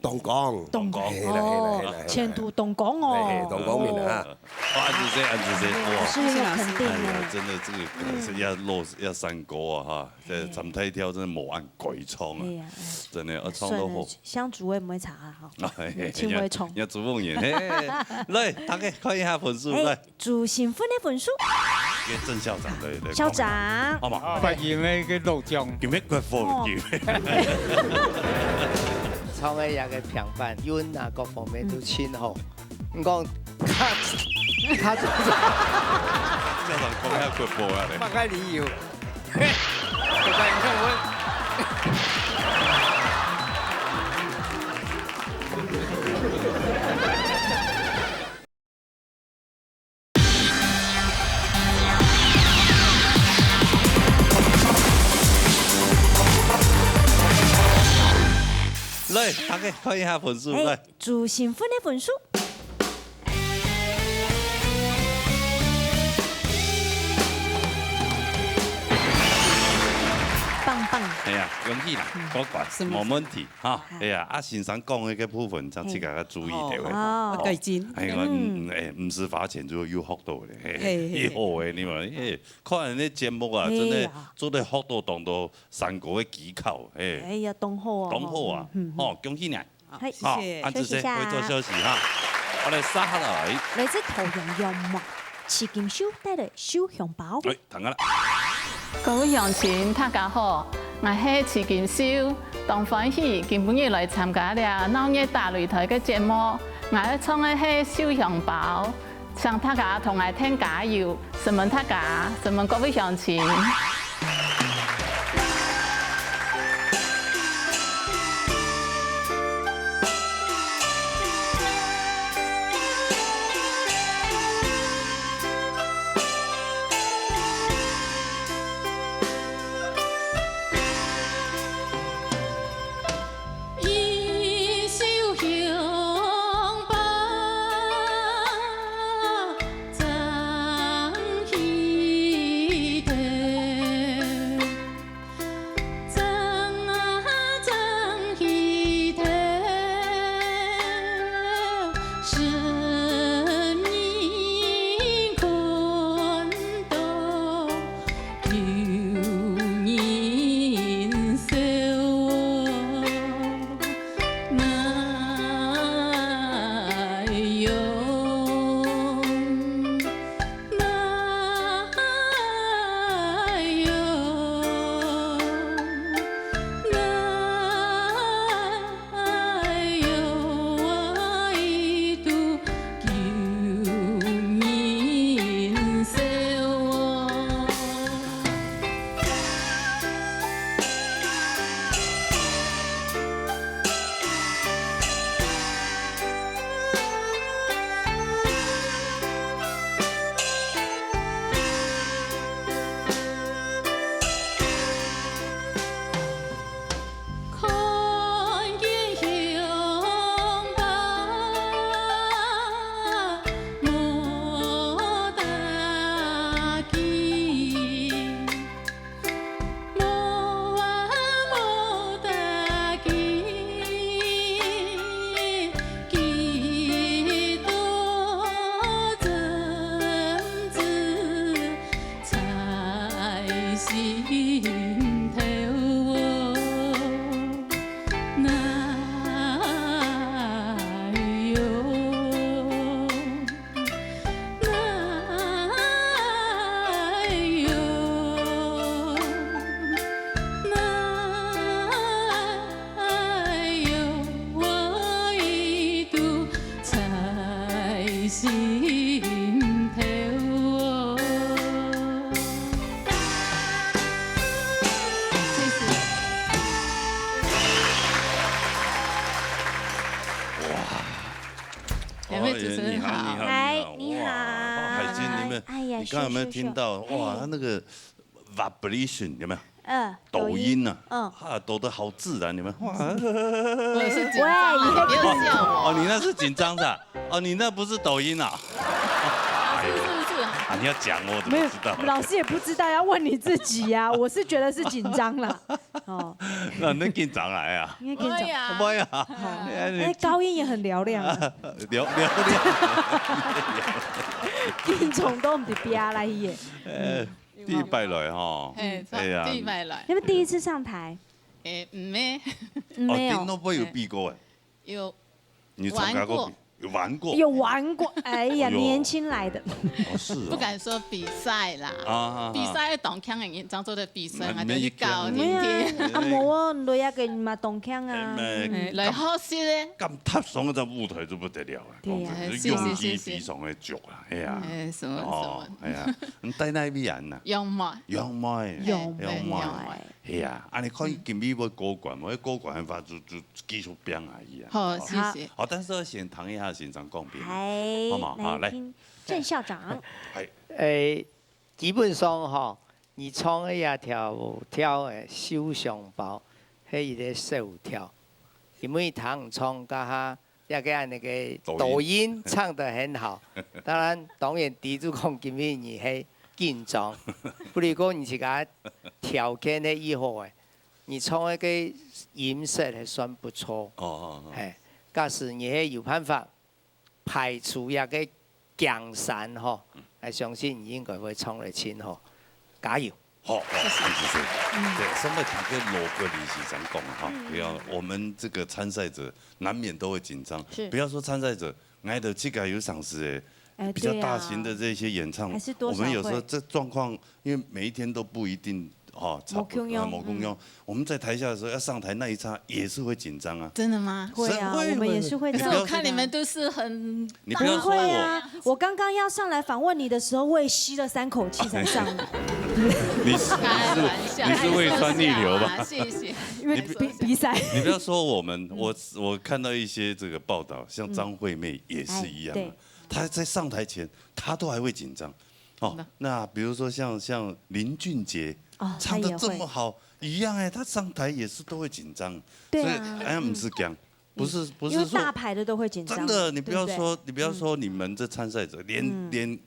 [SPEAKER 14] 東港，
[SPEAKER 1] 哦，前途東港哦，
[SPEAKER 14] 東港面啊！
[SPEAKER 3] 安子生，哇，
[SPEAKER 1] 是很有肯定
[SPEAKER 3] 的，真的這個是要山歌啊哈，這站台跳真係無按鬼創啊，真的我創到好。
[SPEAKER 1] 香竹味唔會查啊哈，輕微重。
[SPEAKER 3] 要主夢演，來大家看一下分數來。
[SPEAKER 1] 主新分的分數。
[SPEAKER 3] 嘅鄭校長嚟。
[SPEAKER 1] 校長。
[SPEAKER 3] 好嘛。
[SPEAKER 16] 發現咩嘅錄像？
[SPEAKER 3] 叫咩鬼貨叫？
[SPEAKER 22] 創嘅嘢嘅平板韻啊，各方面都千好。唔講，他校
[SPEAKER 3] 長講下佢播啊你。
[SPEAKER 22] 乜解你要？
[SPEAKER 3] 來，大家看一下分數來。
[SPEAKER 1] 主新分的分數。棒棒。
[SPEAKER 3] 係啊，容易啦，嗰個冇問題嚇。係啊，阿先生講嘅個部分，就自己要注意啲嘅。
[SPEAKER 21] 哦，改進。
[SPEAKER 3] 係我唔是花錢就有學到嘅，以後嘅你話，看人啲節目啊，真係做得學到當到三個嘅技巧，
[SPEAKER 1] 哎呀，懂好啊，
[SPEAKER 3] 懂好啊，哦，恭喜你，
[SPEAKER 1] 謝謝，
[SPEAKER 3] 安子生會做休息嚇，我哋沙下來。
[SPEAKER 1] 來自桃園陽幕，刺金秀帶來小紅包。
[SPEAKER 3] 哎，等下啦。
[SPEAKER 17] 各位鄉親，大家好，我係刺金秀，當歡喜今晡日來參加了鬧熱大擂台嘅節目。我唱的是小香包，向大家同我听加油，询问大家，询问各位乡亲。
[SPEAKER 3] 你刚刚有没有听到？哇，他那个 vibration 有没有？抖音呐，抖得好自然，你们哇！
[SPEAKER 11] 我是紧张，不要笑我。
[SPEAKER 3] 哦，你那是紧张的，哦，你那不是抖音啊？
[SPEAKER 11] 是
[SPEAKER 3] 啊，你要讲我怎么知道？
[SPEAKER 1] 老师也不知道，要问你自己呀。我是觉得是紧张了。哦，
[SPEAKER 3] 那你紧张来啊？
[SPEAKER 1] 应该紧张，
[SPEAKER 3] 不呀？
[SPEAKER 1] 哎，高音也很嘹亮啊。
[SPEAKER 3] 嘹亮。
[SPEAKER 1] 音重都唔是飙来耶。
[SPEAKER 3] 第一摆来哈，
[SPEAKER 11] 哎呀，第一摆来。
[SPEAKER 1] 你们第一次上台？
[SPEAKER 11] 没
[SPEAKER 3] 有。都不会有比过哎。
[SPEAKER 11] 有。
[SPEAKER 3] 你参加过？有玩过？
[SPEAKER 1] 有玩过。哎呀，年轻来的。
[SPEAKER 3] 是。
[SPEAKER 11] 不敢说比赛啦。比赛动腔的人当做的比赛嘛，就是搞天天。
[SPEAKER 1] 啊，冇啊，来个嘛动腔啊。
[SPEAKER 11] 来好些咧。
[SPEAKER 3] 咁踏上嗰隻舞台就不得了啊！
[SPEAKER 11] 對啊，
[SPEAKER 3] 用機比上嘅足啊，係啊。
[SPEAKER 11] 什麼？
[SPEAKER 3] 係啊，咁低奶咩人啊？
[SPEAKER 11] 楊梅。
[SPEAKER 3] 係啊，啊你可以今日會過關，我過關嘅話就繼續編而已啊。
[SPEAKER 11] 好，謝謝。
[SPEAKER 3] 好，但是要先談一下現場講編，
[SPEAKER 1] 好
[SPEAKER 3] 嘛？好，來，
[SPEAKER 1] 鄭校長。
[SPEAKER 22] 基本上哈，你唱嘅也跳嘅小香包，係一個手跳，因為唐唱家下也個那個抖音唱得很好，當然第一組講今日你係緊張，不如講你是個條件係以後嘅，你唱嗰個音色係算不錯，係，假使你係有辦法排除一個江山吼，我相信你應該會唱得清楚，加油！
[SPEAKER 3] 好，謝謝。對，什麼幾個邏個理是想講哈，不要我們這個參賽者難免都會緊張，不要說參賽者，挨得這個有賞識誒，比較大型的這些演唱，我們有時候這狀況，因為每一天都不一定哦，某空用。我们在台下的时候要上台那一刹也是会紧张啊。
[SPEAKER 11] 真的吗？
[SPEAKER 1] 会啊，我们也是会这样。
[SPEAKER 11] 可是我看你们都是很……
[SPEAKER 3] 你不要说我，
[SPEAKER 1] 我刚刚要上来访问你的时候，我也吸了3口气才上来。
[SPEAKER 3] 你是胃酸逆流吧？
[SPEAKER 11] 谢谢。
[SPEAKER 1] 因为比赛。
[SPEAKER 3] 你不要说我们，我看到一些这个报道，像张惠妹也是一样啊。她在上台前，她都还会紧张。哦，那比如说像林俊杰，唱得这么好，一样哎，他上台也是都会紧张。
[SPEAKER 1] 对啊。
[SPEAKER 3] 哎，不是讲，不是说。
[SPEAKER 1] 因为大牌的都会紧张。
[SPEAKER 3] 真的，你不要说你们这参赛者，连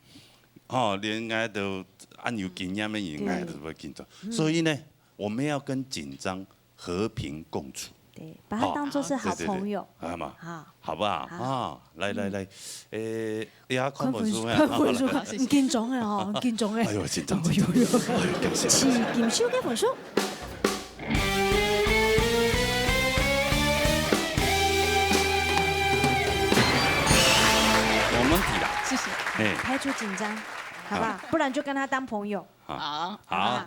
[SPEAKER 3] 爱都按有经验的人爱都会紧张。所以呢，我们要跟紧张和平共处。
[SPEAKER 1] 对，把它当作是好朋友，
[SPEAKER 3] 好嘛，好不好啊？来，呀，
[SPEAKER 1] 看本书，唔緊張嘅嗬，唔緊張嘅。
[SPEAKER 3] 哎呦，緊張，哎呦，感謝。
[SPEAKER 1] 是劍書嘅本書。
[SPEAKER 3] 我們提啦，
[SPEAKER 11] 謝謝。
[SPEAKER 1] 排除緊張，好不好？不然就跟他當朋友。
[SPEAKER 11] 好，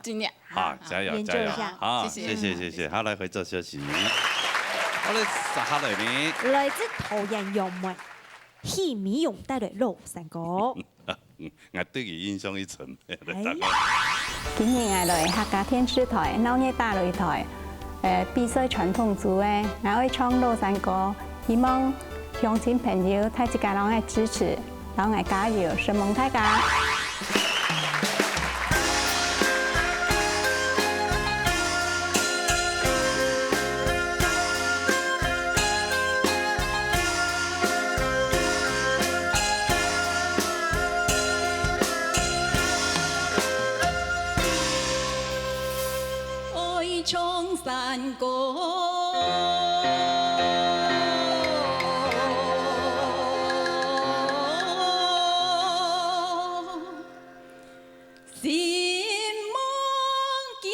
[SPEAKER 11] 盡量。
[SPEAKER 3] 好，加油，加油！好，謝謝。好，來回做休息。我哋實下嚟呢，
[SPEAKER 1] 來自桃園楊梅，喜米勇帶來老山歌。
[SPEAKER 3] 我對佢印象一層。
[SPEAKER 24] 今年我來客家電視台鬧熱大擂台，比賽傳統組嘅，我會唱老山歌，希望鄉親朋友大家讓我支持，讓我加油，希望大家。
[SPEAKER 23] 唱山歌，心梦江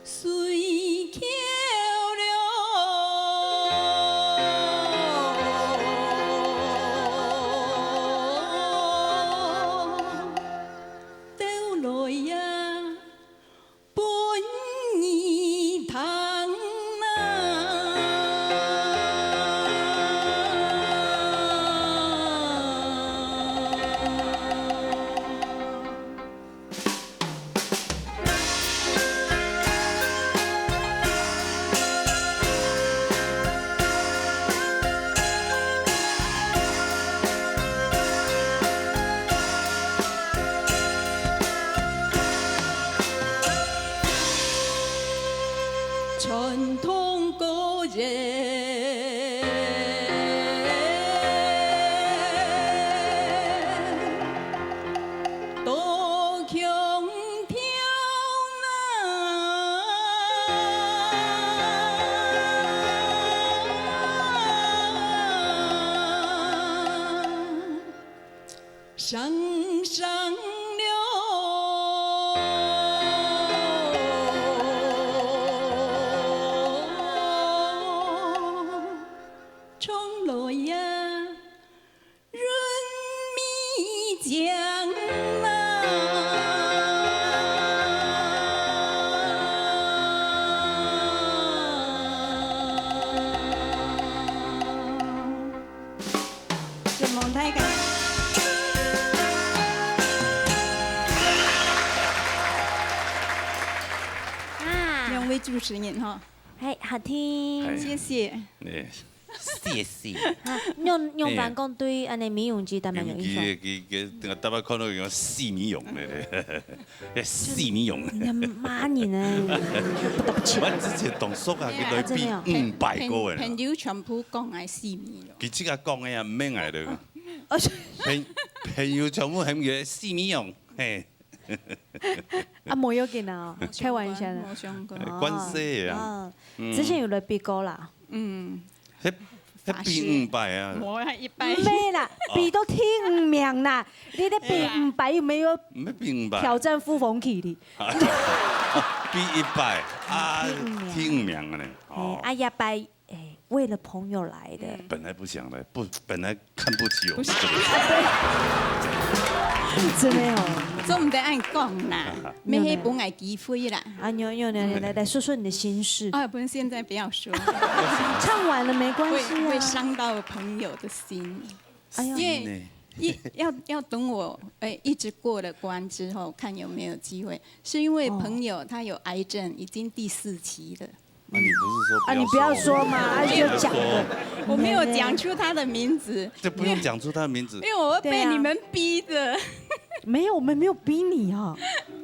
[SPEAKER 23] 水桥传统歌人，多腔调声声流。两位主持人哈，
[SPEAKER 1] 係好聽，
[SPEAKER 23] 謝謝。
[SPEAKER 3] 謝謝。
[SPEAKER 1] 用翻講對安尼米勇基特別有印象。
[SPEAKER 3] 佢特別看到用細米勇咧，細米勇。
[SPEAKER 1] 媽年啊，
[SPEAKER 3] 我之前同叔啊，佢對比500個人。
[SPEAKER 23] 朋友全部講係細米勇。
[SPEAKER 3] 佢即刻講嘅啊，唔免嗌佢。朋友全部係嘅細米勇，嘿。
[SPEAKER 1] 啊，冇要緊啊，開玩笑啦。
[SPEAKER 23] 冇想過。
[SPEAKER 3] 關係啊。
[SPEAKER 1] 之前有來比過啦。
[SPEAKER 3] 比500啊！
[SPEAKER 23] 我係100。
[SPEAKER 1] 咩啦？比到第5名啦！你哋比500有沒有？
[SPEAKER 3] 咩比500？
[SPEAKER 1] 挑戰傅鳳麒的。
[SPEAKER 3] 比100啊，第5名嘅咧。
[SPEAKER 1] 啊，100为了朋友来的。
[SPEAKER 3] 本来不想来，本来看不起我们这个。
[SPEAKER 1] 真的哦，
[SPEAKER 23] 总唔得按讲啦，没黑本爱机会啦。
[SPEAKER 1] 啊，牛，来说说你的心事。
[SPEAKER 23] 啊，不，现在不要说。
[SPEAKER 1] 唱完了没关系啊。
[SPEAKER 23] 会伤到朋友的心。
[SPEAKER 1] 哎呦，
[SPEAKER 23] 要等我一直过了关之后，看有没有机会。是因为朋友他有癌症，已经第4期了。
[SPEAKER 3] 你不是说
[SPEAKER 1] 啊？你不要说嘛，就讲的。
[SPEAKER 23] 我没有讲出他的名字。
[SPEAKER 3] 这不用讲出他的名字，
[SPEAKER 23] 因为我会被你们逼的。
[SPEAKER 1] 没有，我们没有逼你啊。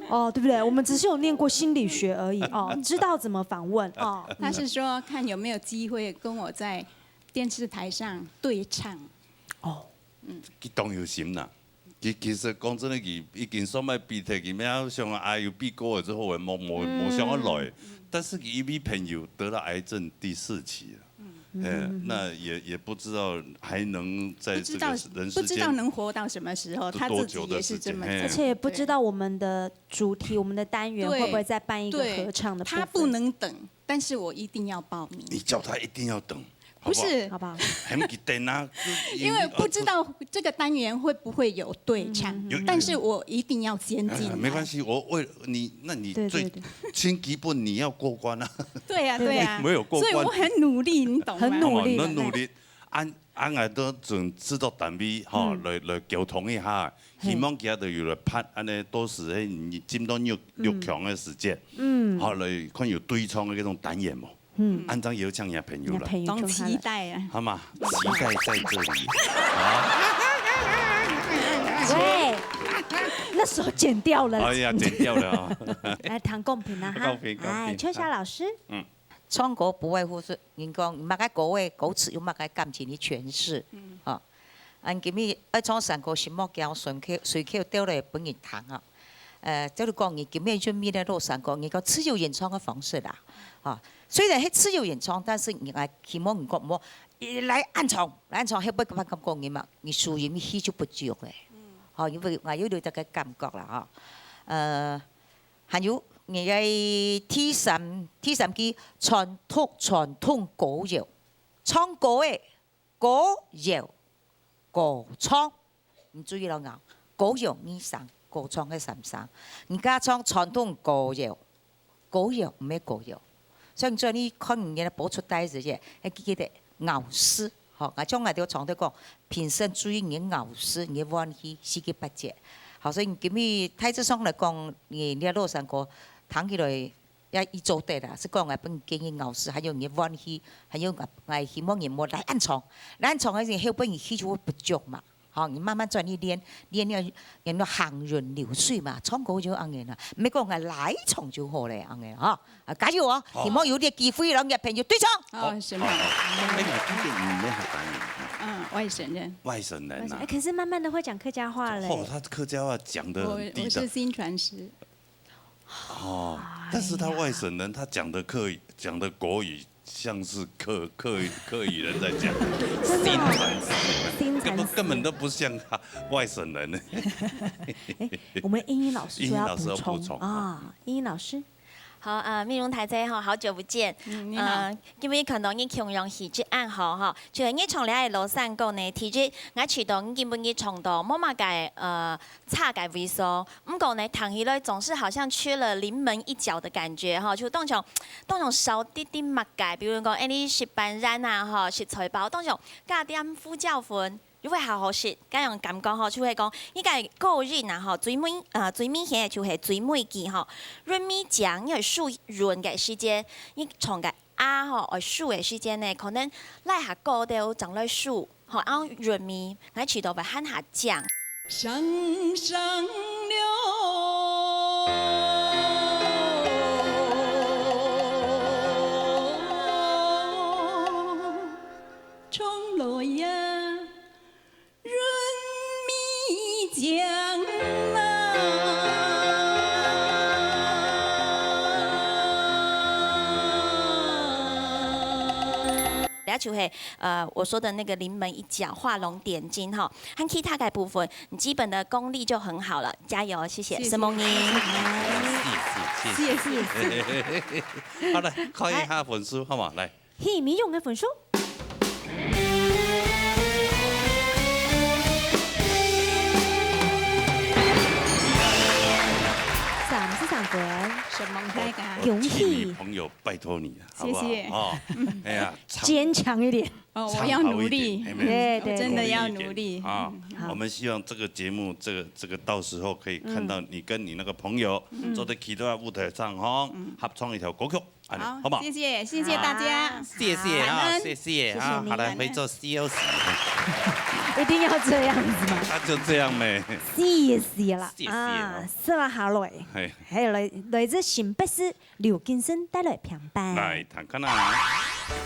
[SPEAKER 1] 哦，对不对？我们只是有念过心理学而已哦，知道怎么访问哦。
[SPEAKER 23] 他是说看有没有机会跟我在电视台上对唱。
[SPEAKER 1] 哦，
[SPEAKER 3] 激动有心啦。其实讲真的，已经所谓比提佢咩上癌又比高了之后，冇想得来。但是因为朋友得了癌症第4期了。那也不知道还能在这个人世间
[SPEAKER 23] 不知道能活到什么时候，他自己也是这么，
[SPEAKER 1] 而且也不知道我们的主题、我们的单元会不会再办一个合唱的部分。
[SPEAKER 23] 他不能等，但是我一定要报名。
[SPEAKER 3] 你叫他一定要等。
[SPEAKER 23] 不是，
[SPEAKER 1] 好不好？
[SPEAKER 23] 因为不知道这个单元会不会有对唱，但是我一定要先进。
[SPEAKER 3] 没关系，我为你，那你最先基本你要过关啊。
[SPEAKER 23] 对呀，对呀，
[SPEAKER 3] 没有过关，
[SPEAKER 23] 所以我很努力，你懂吗？
[SPEAKER 1] 很努力，
[SPEAKER 3] 很努力。俺都从制作单位哈来沟通一下，希望佢哋有来拍，安尼都是喺佔到6強嘅時間，好來看有對唱嘅嗰種單元嘛。安張有唱也朋友了，
[SPEAKER 23] 都期待啊！
[SPEAKER 3] 好嘛，期待在這裡。
[SPEAKER 1] 喂，那時候剪掉了。
[SPEAKER 3] 哎呀，剪掉了啊！
[SPEAKER 1] 來談公平啦哈，哎，秋霞老師，
[SPEAKER 5] 唱歌不外乎是人講，唔係歌嘅歌詞，又唔係感情的詮釋，啊，按今日愛唱山歌，心莫叫隨口掉嚟本人彈啊。就是講你今日準備咧落山歌，你個自由演唱嘅方式啦，啊，雖然係自由演唱，但是你係希望唔講唔好來暗唱，係不咁講嘅嘛，你屬於你戲就不足嘅，哦，因為我有到個感覺啦，啊，還有你嘅第三句傳統歌謠，唱歌嘅歌謠歌唱，你注意了啱，歌謠你上。歌唱嘅神生，而家唱傳統歌謠，歌謠唔係歌謠，所以你看人家播出帶子嘅，係記得咬詩，嗬，我將我哋唱得講，平時注意人咬詩，人歡喜，四季八節，好，所以今日太子上嚟講，你羅山歌彈起來也一做得啦，是講我本經驗咬詩，還有人歡喜，還有我希望人冇來暗唱，來暗唱嗰陣後邊人氣就會不足嘛。好，你慢慢轉去練要行雲流水嘛，唱歌就咁樣啦。唔係講係來唱就好咧，咁樣嚇。加油啊！希望有啲機會讓日朋友對唱。
[SPEAKER 23] 哦，是嗎？外省人。
[SPEAKER 3] 外省人啊！
[SPEAKER 1] 可是慢慢的會講客家話嘞。
[SPEAKER 3] 哦，他客家話講得很地道。
[SPEAKER 23] 我是新傳師。
[SPEAKER 3] 哦，但是他外省人，他講的國語。像是客語人在講，根本都不像他外省人。
[SPEAKER 1] 我們英英老師說要補充啊，英英老師。
[SPEAKER 6] 好，美容台姐哈，好久不見。
[SPEAKER 23] 你好。
[SPEAKER 6] 今日看到你強用戲劇暗號哈，就係你從嚟羅山歌呢，提出我知道你基本你從到冇乜嘅差嘅位數，唔過呢彈起來總是好像缺了臨門一腳的感覺哈，就當種少啲啲物嘅，比如講啲石板染啊哈，食材包當種加點胡椒粉。如果好好食，咁樣感覺吼，就係講依個個人啊吼，最明顯嘅就係最尾記吼，潤米醬因為數潤嘅時間，你從個啊吼，而數嘅時間呢，可能來下高到整來數，吼，然後潤米，我知道會หั่下醬。
[SPEAKER 23] 上上了。衝落呀！
[SPEAKER 6] 就係我說的那個臨門一腳畫龍點睛哈，和其他嘅部分，你基本的功力就很好了，加油，謝謝，沈夢英。
[SPEAKER 3] 謝謝。好來，看一下分數好嘛？來。
[SPEAKER 1] 喜米用的分数。33分，
[SPEAKER 23] 什么太高？
[SPEAKER 1] 恭喜
[SPEAKER 3] 朋友，拜托你了，好
[SPEAKER 23] 谢
[SPEAKER 3] 不好？
[SPEAKER 23] 谢。
[SPEAKER 3] 哦，哎呀，
[SPEAKER 1] 坚强一点。
[SPEAKER 23] 哦，我要努力，
[SPEAKER 1] 对对，
[SPEAKER 23] 真的要努力
[SPEAKER 3] 啊！我们希望这个节目，这个到时候可以看到你跟你那个朋友坐在启动舞台上哈，合唱一条歌曲，好不好？
[SPEAKER 23] 谢谢，谢谢大家，
[SPEAKER 10] 谢谢啊，谢谢啊，好了，会做 COC。
[SPEAKER 1] 一定要这样子吗？
[SPEAKER 3] 那就这样呗。
[SPEAKER 1] 谢谢啦，
[SPEAKER 10] 谢谢
[SPEAKER 1] 啊，是啦，下来，还有来自新北市刘金生带来平板。
[SPEAKER 3] 来，谈看啦。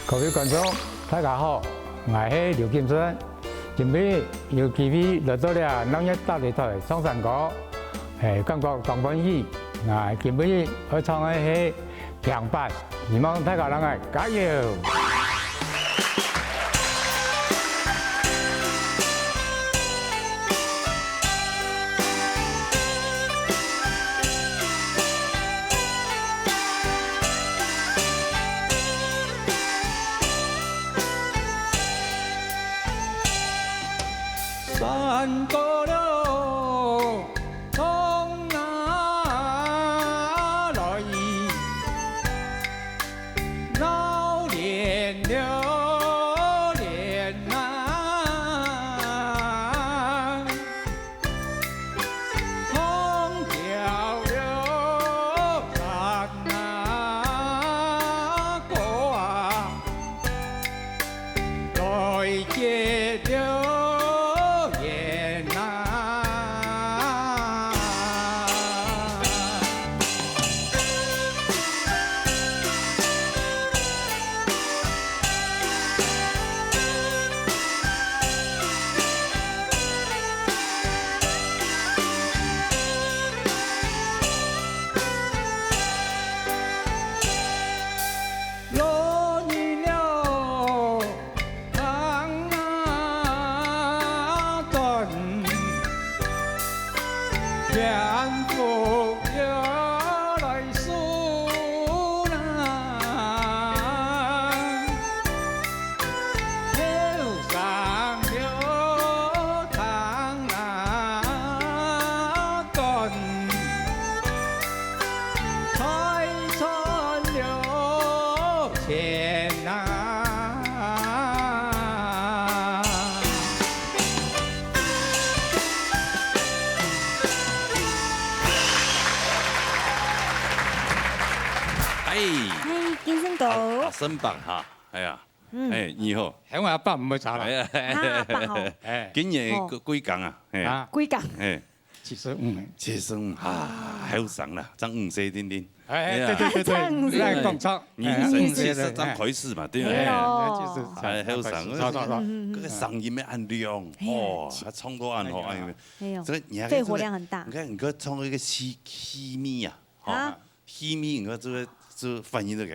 [SPEAKER 12] 各位观众，大家好，我是刘金生。今日有机会来到了农业大擂台唱山歌，感觉同欢喜。今日我唱的是平板，希望大家能够加油。
[SPEAKER 16] 山过了从哪来？老练了练啊，空调了山啊歌啊，来接了。
[SPEAKER 3] 身棒哈，哎呀，你好，
[SPEAKER 12] 喺我阿爸唔會炒啦，
[SPEAKER 1] 阿爸好，
[SPEAKER 3] 今年幾工啊？
[SPEAKER 1] 幾工？
[SPEAKER 3] 75好上啦，爭50點點。
[SPEAKER 12] 對，來講錯，
[SPEAKER 3] 你是爭開始嘛，對不對？好上，嗰個聲音咩按亮，哦，唱歌按好按，
[SPEAKER 1] 所以肺活量很大。
[SPEAKER 3] 你看，你個唱一個氣密啊，哈，氣密，你看就反映到個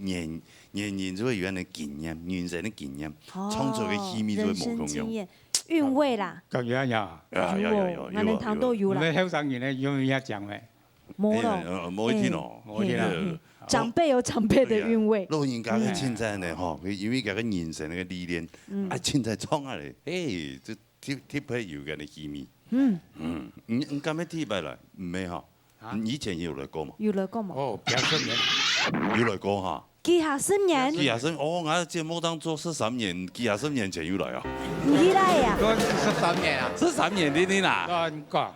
[SPEAKER 3] 黏就會有那經驗，女人的經驗，唱出個氣密就會冇功用。
[SPEAKER 1] 韻味啦，
[SPEAKER 12] 咁樣有，
[SPEAKER 1] 我哋糖都有啦。
[SPEAKER 12] 你香港人咧有冇一講嘅？
[SPEAKER 1] 冇咯，
[SPEAKER 3] 冇一聽咯，冇一聽。
[SPEAKER 1] 長輩有長輩的韻味。
[SPEAKER 3] 老人家嘅現在呢，嗬，佢因為嗰個人生嘅歷練，現在唱下嚟，就貼起有嘅啲氣密。你咁樣貼埋嚟，唔係嗬？以前有來過嘛？
[SPEAKER 1] 有來過嘛？
[SPEAKER 12] 哦，幾十年，
[SPEAKER 3] 有來過哈。
[SPEAKER 1] 幾廿年？
[SPEAKER 3] 幾廿年？哦，我節目當做13年，幾廿年前有來啊。
[SPEAKER 1] 你來呀
[SPEAKER 12] ？13年啊
[SPEAKER 3] ？13年你啦？
[SPEAKER 12] 亂講。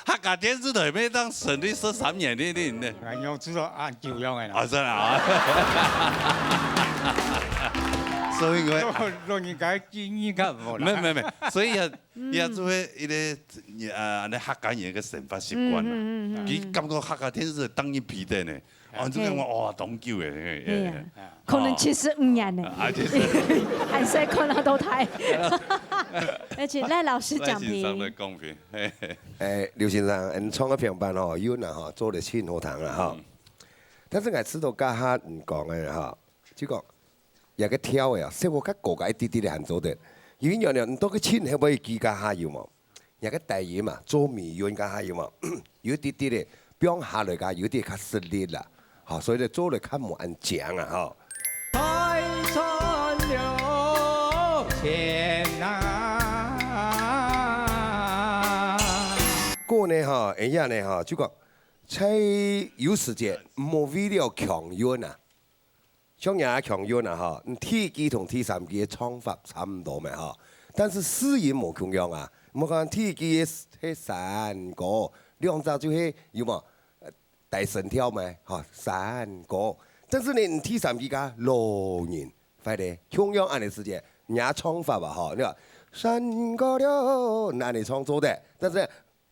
[SPEAKER 3] 客家電視台咩當成立13年你呢？
[SPEAKER 12] 係用知道按舊樣嘅啦。
[SPEAKER 3] 啊真啊！所以我
[SPEAKER 12] 老人家建議㗎冇啦。
[SPEAKER 3] 唔，所以也做迄個你客家人嘅生活習慣啦。佢感覺客家電視當一批的呢，哦，這個我哇當久嘅。
[SPEAKER 1] 可能75年呢。還是看到都睇。而且賴老師講評。
[SPEAKER 14] 劉先生，你創個平板吼，有人吼做得清好堂啦吼。但是我知道家下唔講嘅吼，即個。也個挑嘅啊，生活較高個一啲啲嚟行做得，因為樣唔多個錢係可以記家下要嘛，也個第二嘛，做麵樣家下要嘛，有啲啲咧，比方下來家有啲較實力啦，
[SPEAKER 21] 好，所以咧做咧较无安强啊，吼。
[SPEAKER 16] 泰山有钱啊！
[SPEAKER 21] 过呢哈，哎呀呢哈，就讲在有时间莫为了强运啊，像人强运啊哈，T 机同 T 3機嘅創法差唔多咪哈，但是試驗冇同樣啊，冇講 T 機嘅3個，兩隻就係有冇大神跳咪哈3個，但是呢 T 3機嘅6人，快啲同樣按嘅時間，人創法啊哈，你話3個了，那你創作的，但是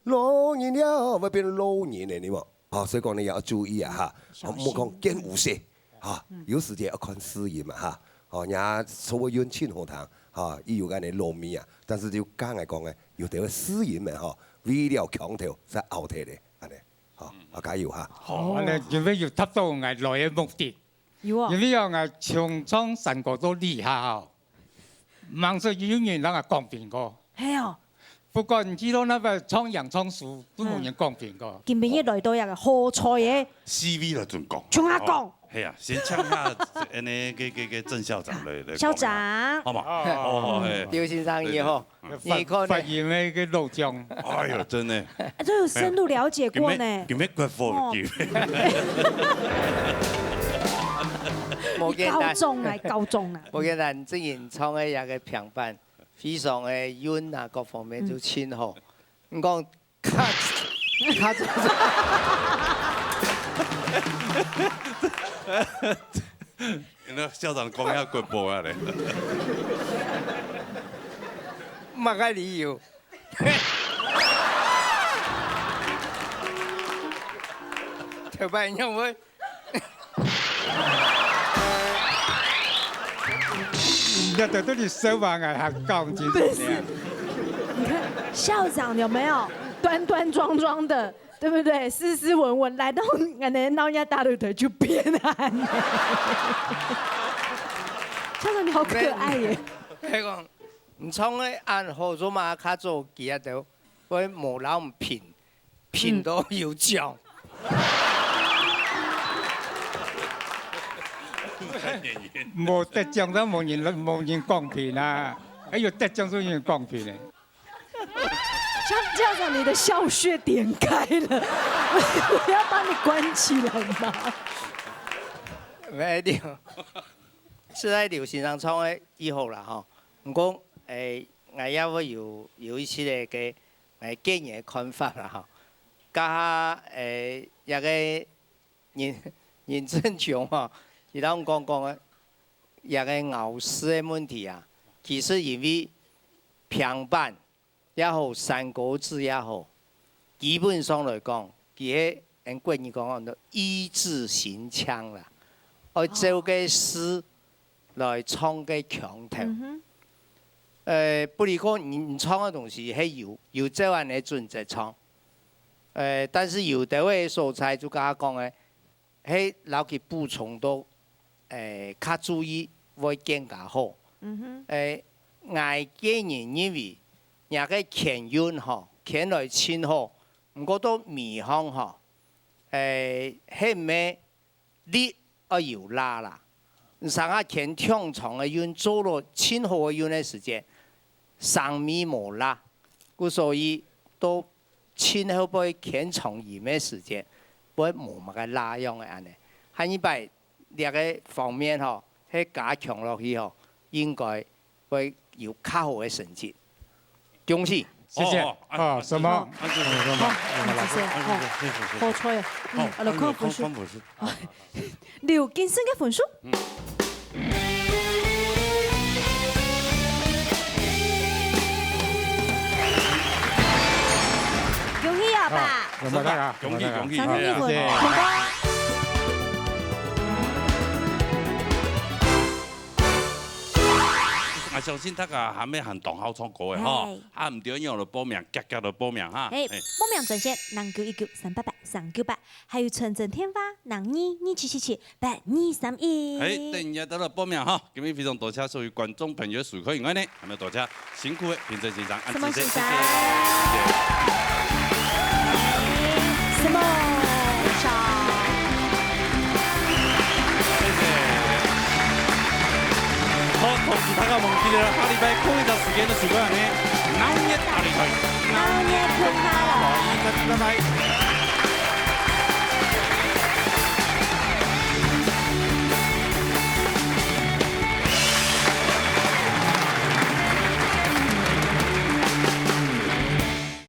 [SPEAKER 21] 6人了會變6人嘅，你冇，哦，所以講你要注意啊哈，冇講見無視。哈，有時間要看試驗嘛哈，哦，人所謂運氣好談，哈，伊有間嘅糯米啊，但是就剛嚟講嘅，有啲個試驗咪哈，為了強調在後頭咧，安尼，好，啊加油哈！
[SPEAKER 12] 好，你因為要達到我來嘅目的，
[SPEAKER 1] 有啊，
[SPEAKER 12] 因為我從創3個都厲害哦，網上永遠人係公平過，
[SPEAKER 1] 係啊。
[SPEAKER 12] 不過唔知道那個創洋創樹都冇人公平過。
[SPEAKER 1] 今日來到一個好菜嘅
[SPEAKER 3] CV 來盡講，
[SPEAKER 1] 從阿講。
[SPEAKER 3] 係啊，先請下誒呢個鄭校長嚟
[SPEAKER 1] 校長，
[SPEAKER 3] 好嘛？哦，
[SPEAKER 22] 劉先生你好，你看
[SPEAKER 12] 發現那個老將，
[SPEAKER 3] 哎呦，真的，
[SPEAKER 1] 都有深入了解過呢。
[SPEAKER 3] 叫咩骨科叫？
[SPEAKER 22] 冇簡單，
[SPEAKER 1] 夠鐘啊，夠鐘啊！
[SPEAKER 22] 冇簡單，之前創嘅一個平板，非常嘅軟啊，各方面都千好。唔講卡咗。
[SPEAKER 3] 那校長講下骨波啊咧，
[SPEAKER 22] 乜嘅理由？條班因為
[SPEAKER 12] 日日都你手腕啊，還高級的。
[SPEAKER 1] 你看校長有沒有端端莊莊的？對不對？斯斯文文來到俺的鬧人大擂台就變暗。校長你好可愛耶！
[SPEAKER 22] 係講唔錯嘅按好咗嘛，卡做幾日到，佢無腦唔騙到要獎。
[SPEAKER 12] 冇得獎都冇人公平啊！還有得獎都有人公平咧。
[SPEAKER 1] 校長，你的笑穴點開了，我要把你關起來嗎？
[SPEAKER 22] 沒掉，是喺劉先生創嘅以後啦吼。唔過我也會有一次嘅建議看法啦吼。加一個認真講吼，而家我講嘅一個牛市嘅問題啊，其實因為平板。也好，三國志也好，基本上來講，佢係按國語講意志行槍啦，我做個詩來創個強頭。不如講唔創嘅東西係有這樣嘅準則創。但是有的位素材就甲講嘅，係留佢補充到較注意會更加好。外國人因為人個乾運吼，乾來親好，唔過都未行吼，係咩力而有拉啦。上下乾長長嘅運做落親好嘅運嘅時間，上面冇拉，故所以都親好不會乾長鹽嘅時間，不會冇乜個拉樣嘅安尼。喺呢擺呢個方面吼，係加強落去吼，應該會有較好嘅成績。恭喜，
[SPEAKER 12] 謝謝。哦，什麼？
[SPEAKER 1] 好，謝謝。好彩啊！我哋看分數。劉建生嘅分數。恭喜啊爸！
[SPEAKER 3] 恭喜！
[SPEAKER 1] 同哥。
[SPEAKER 3] 我相信大家還沒行動好唱歌嘅哈，啊唔對樣就報名，夾就報名哈。
[SPEAKER 1] 報名專線0919383988，還有純正天花0227778231。
[SPEAKER 3] 等一下到了報名哈，今日非常多謝所有觀眾朋友隨口以外呢，還有多謝辛苦嘅評審先生，
[SPEAKER 1] 什麼先生？什麼上？
[SPEAKER 10] 了下礼拜空一段时间的时间呢，闹热大擂台，
[SPEAKER 1] 闹热困哈了，
[SPEAKER 10] 拜拜。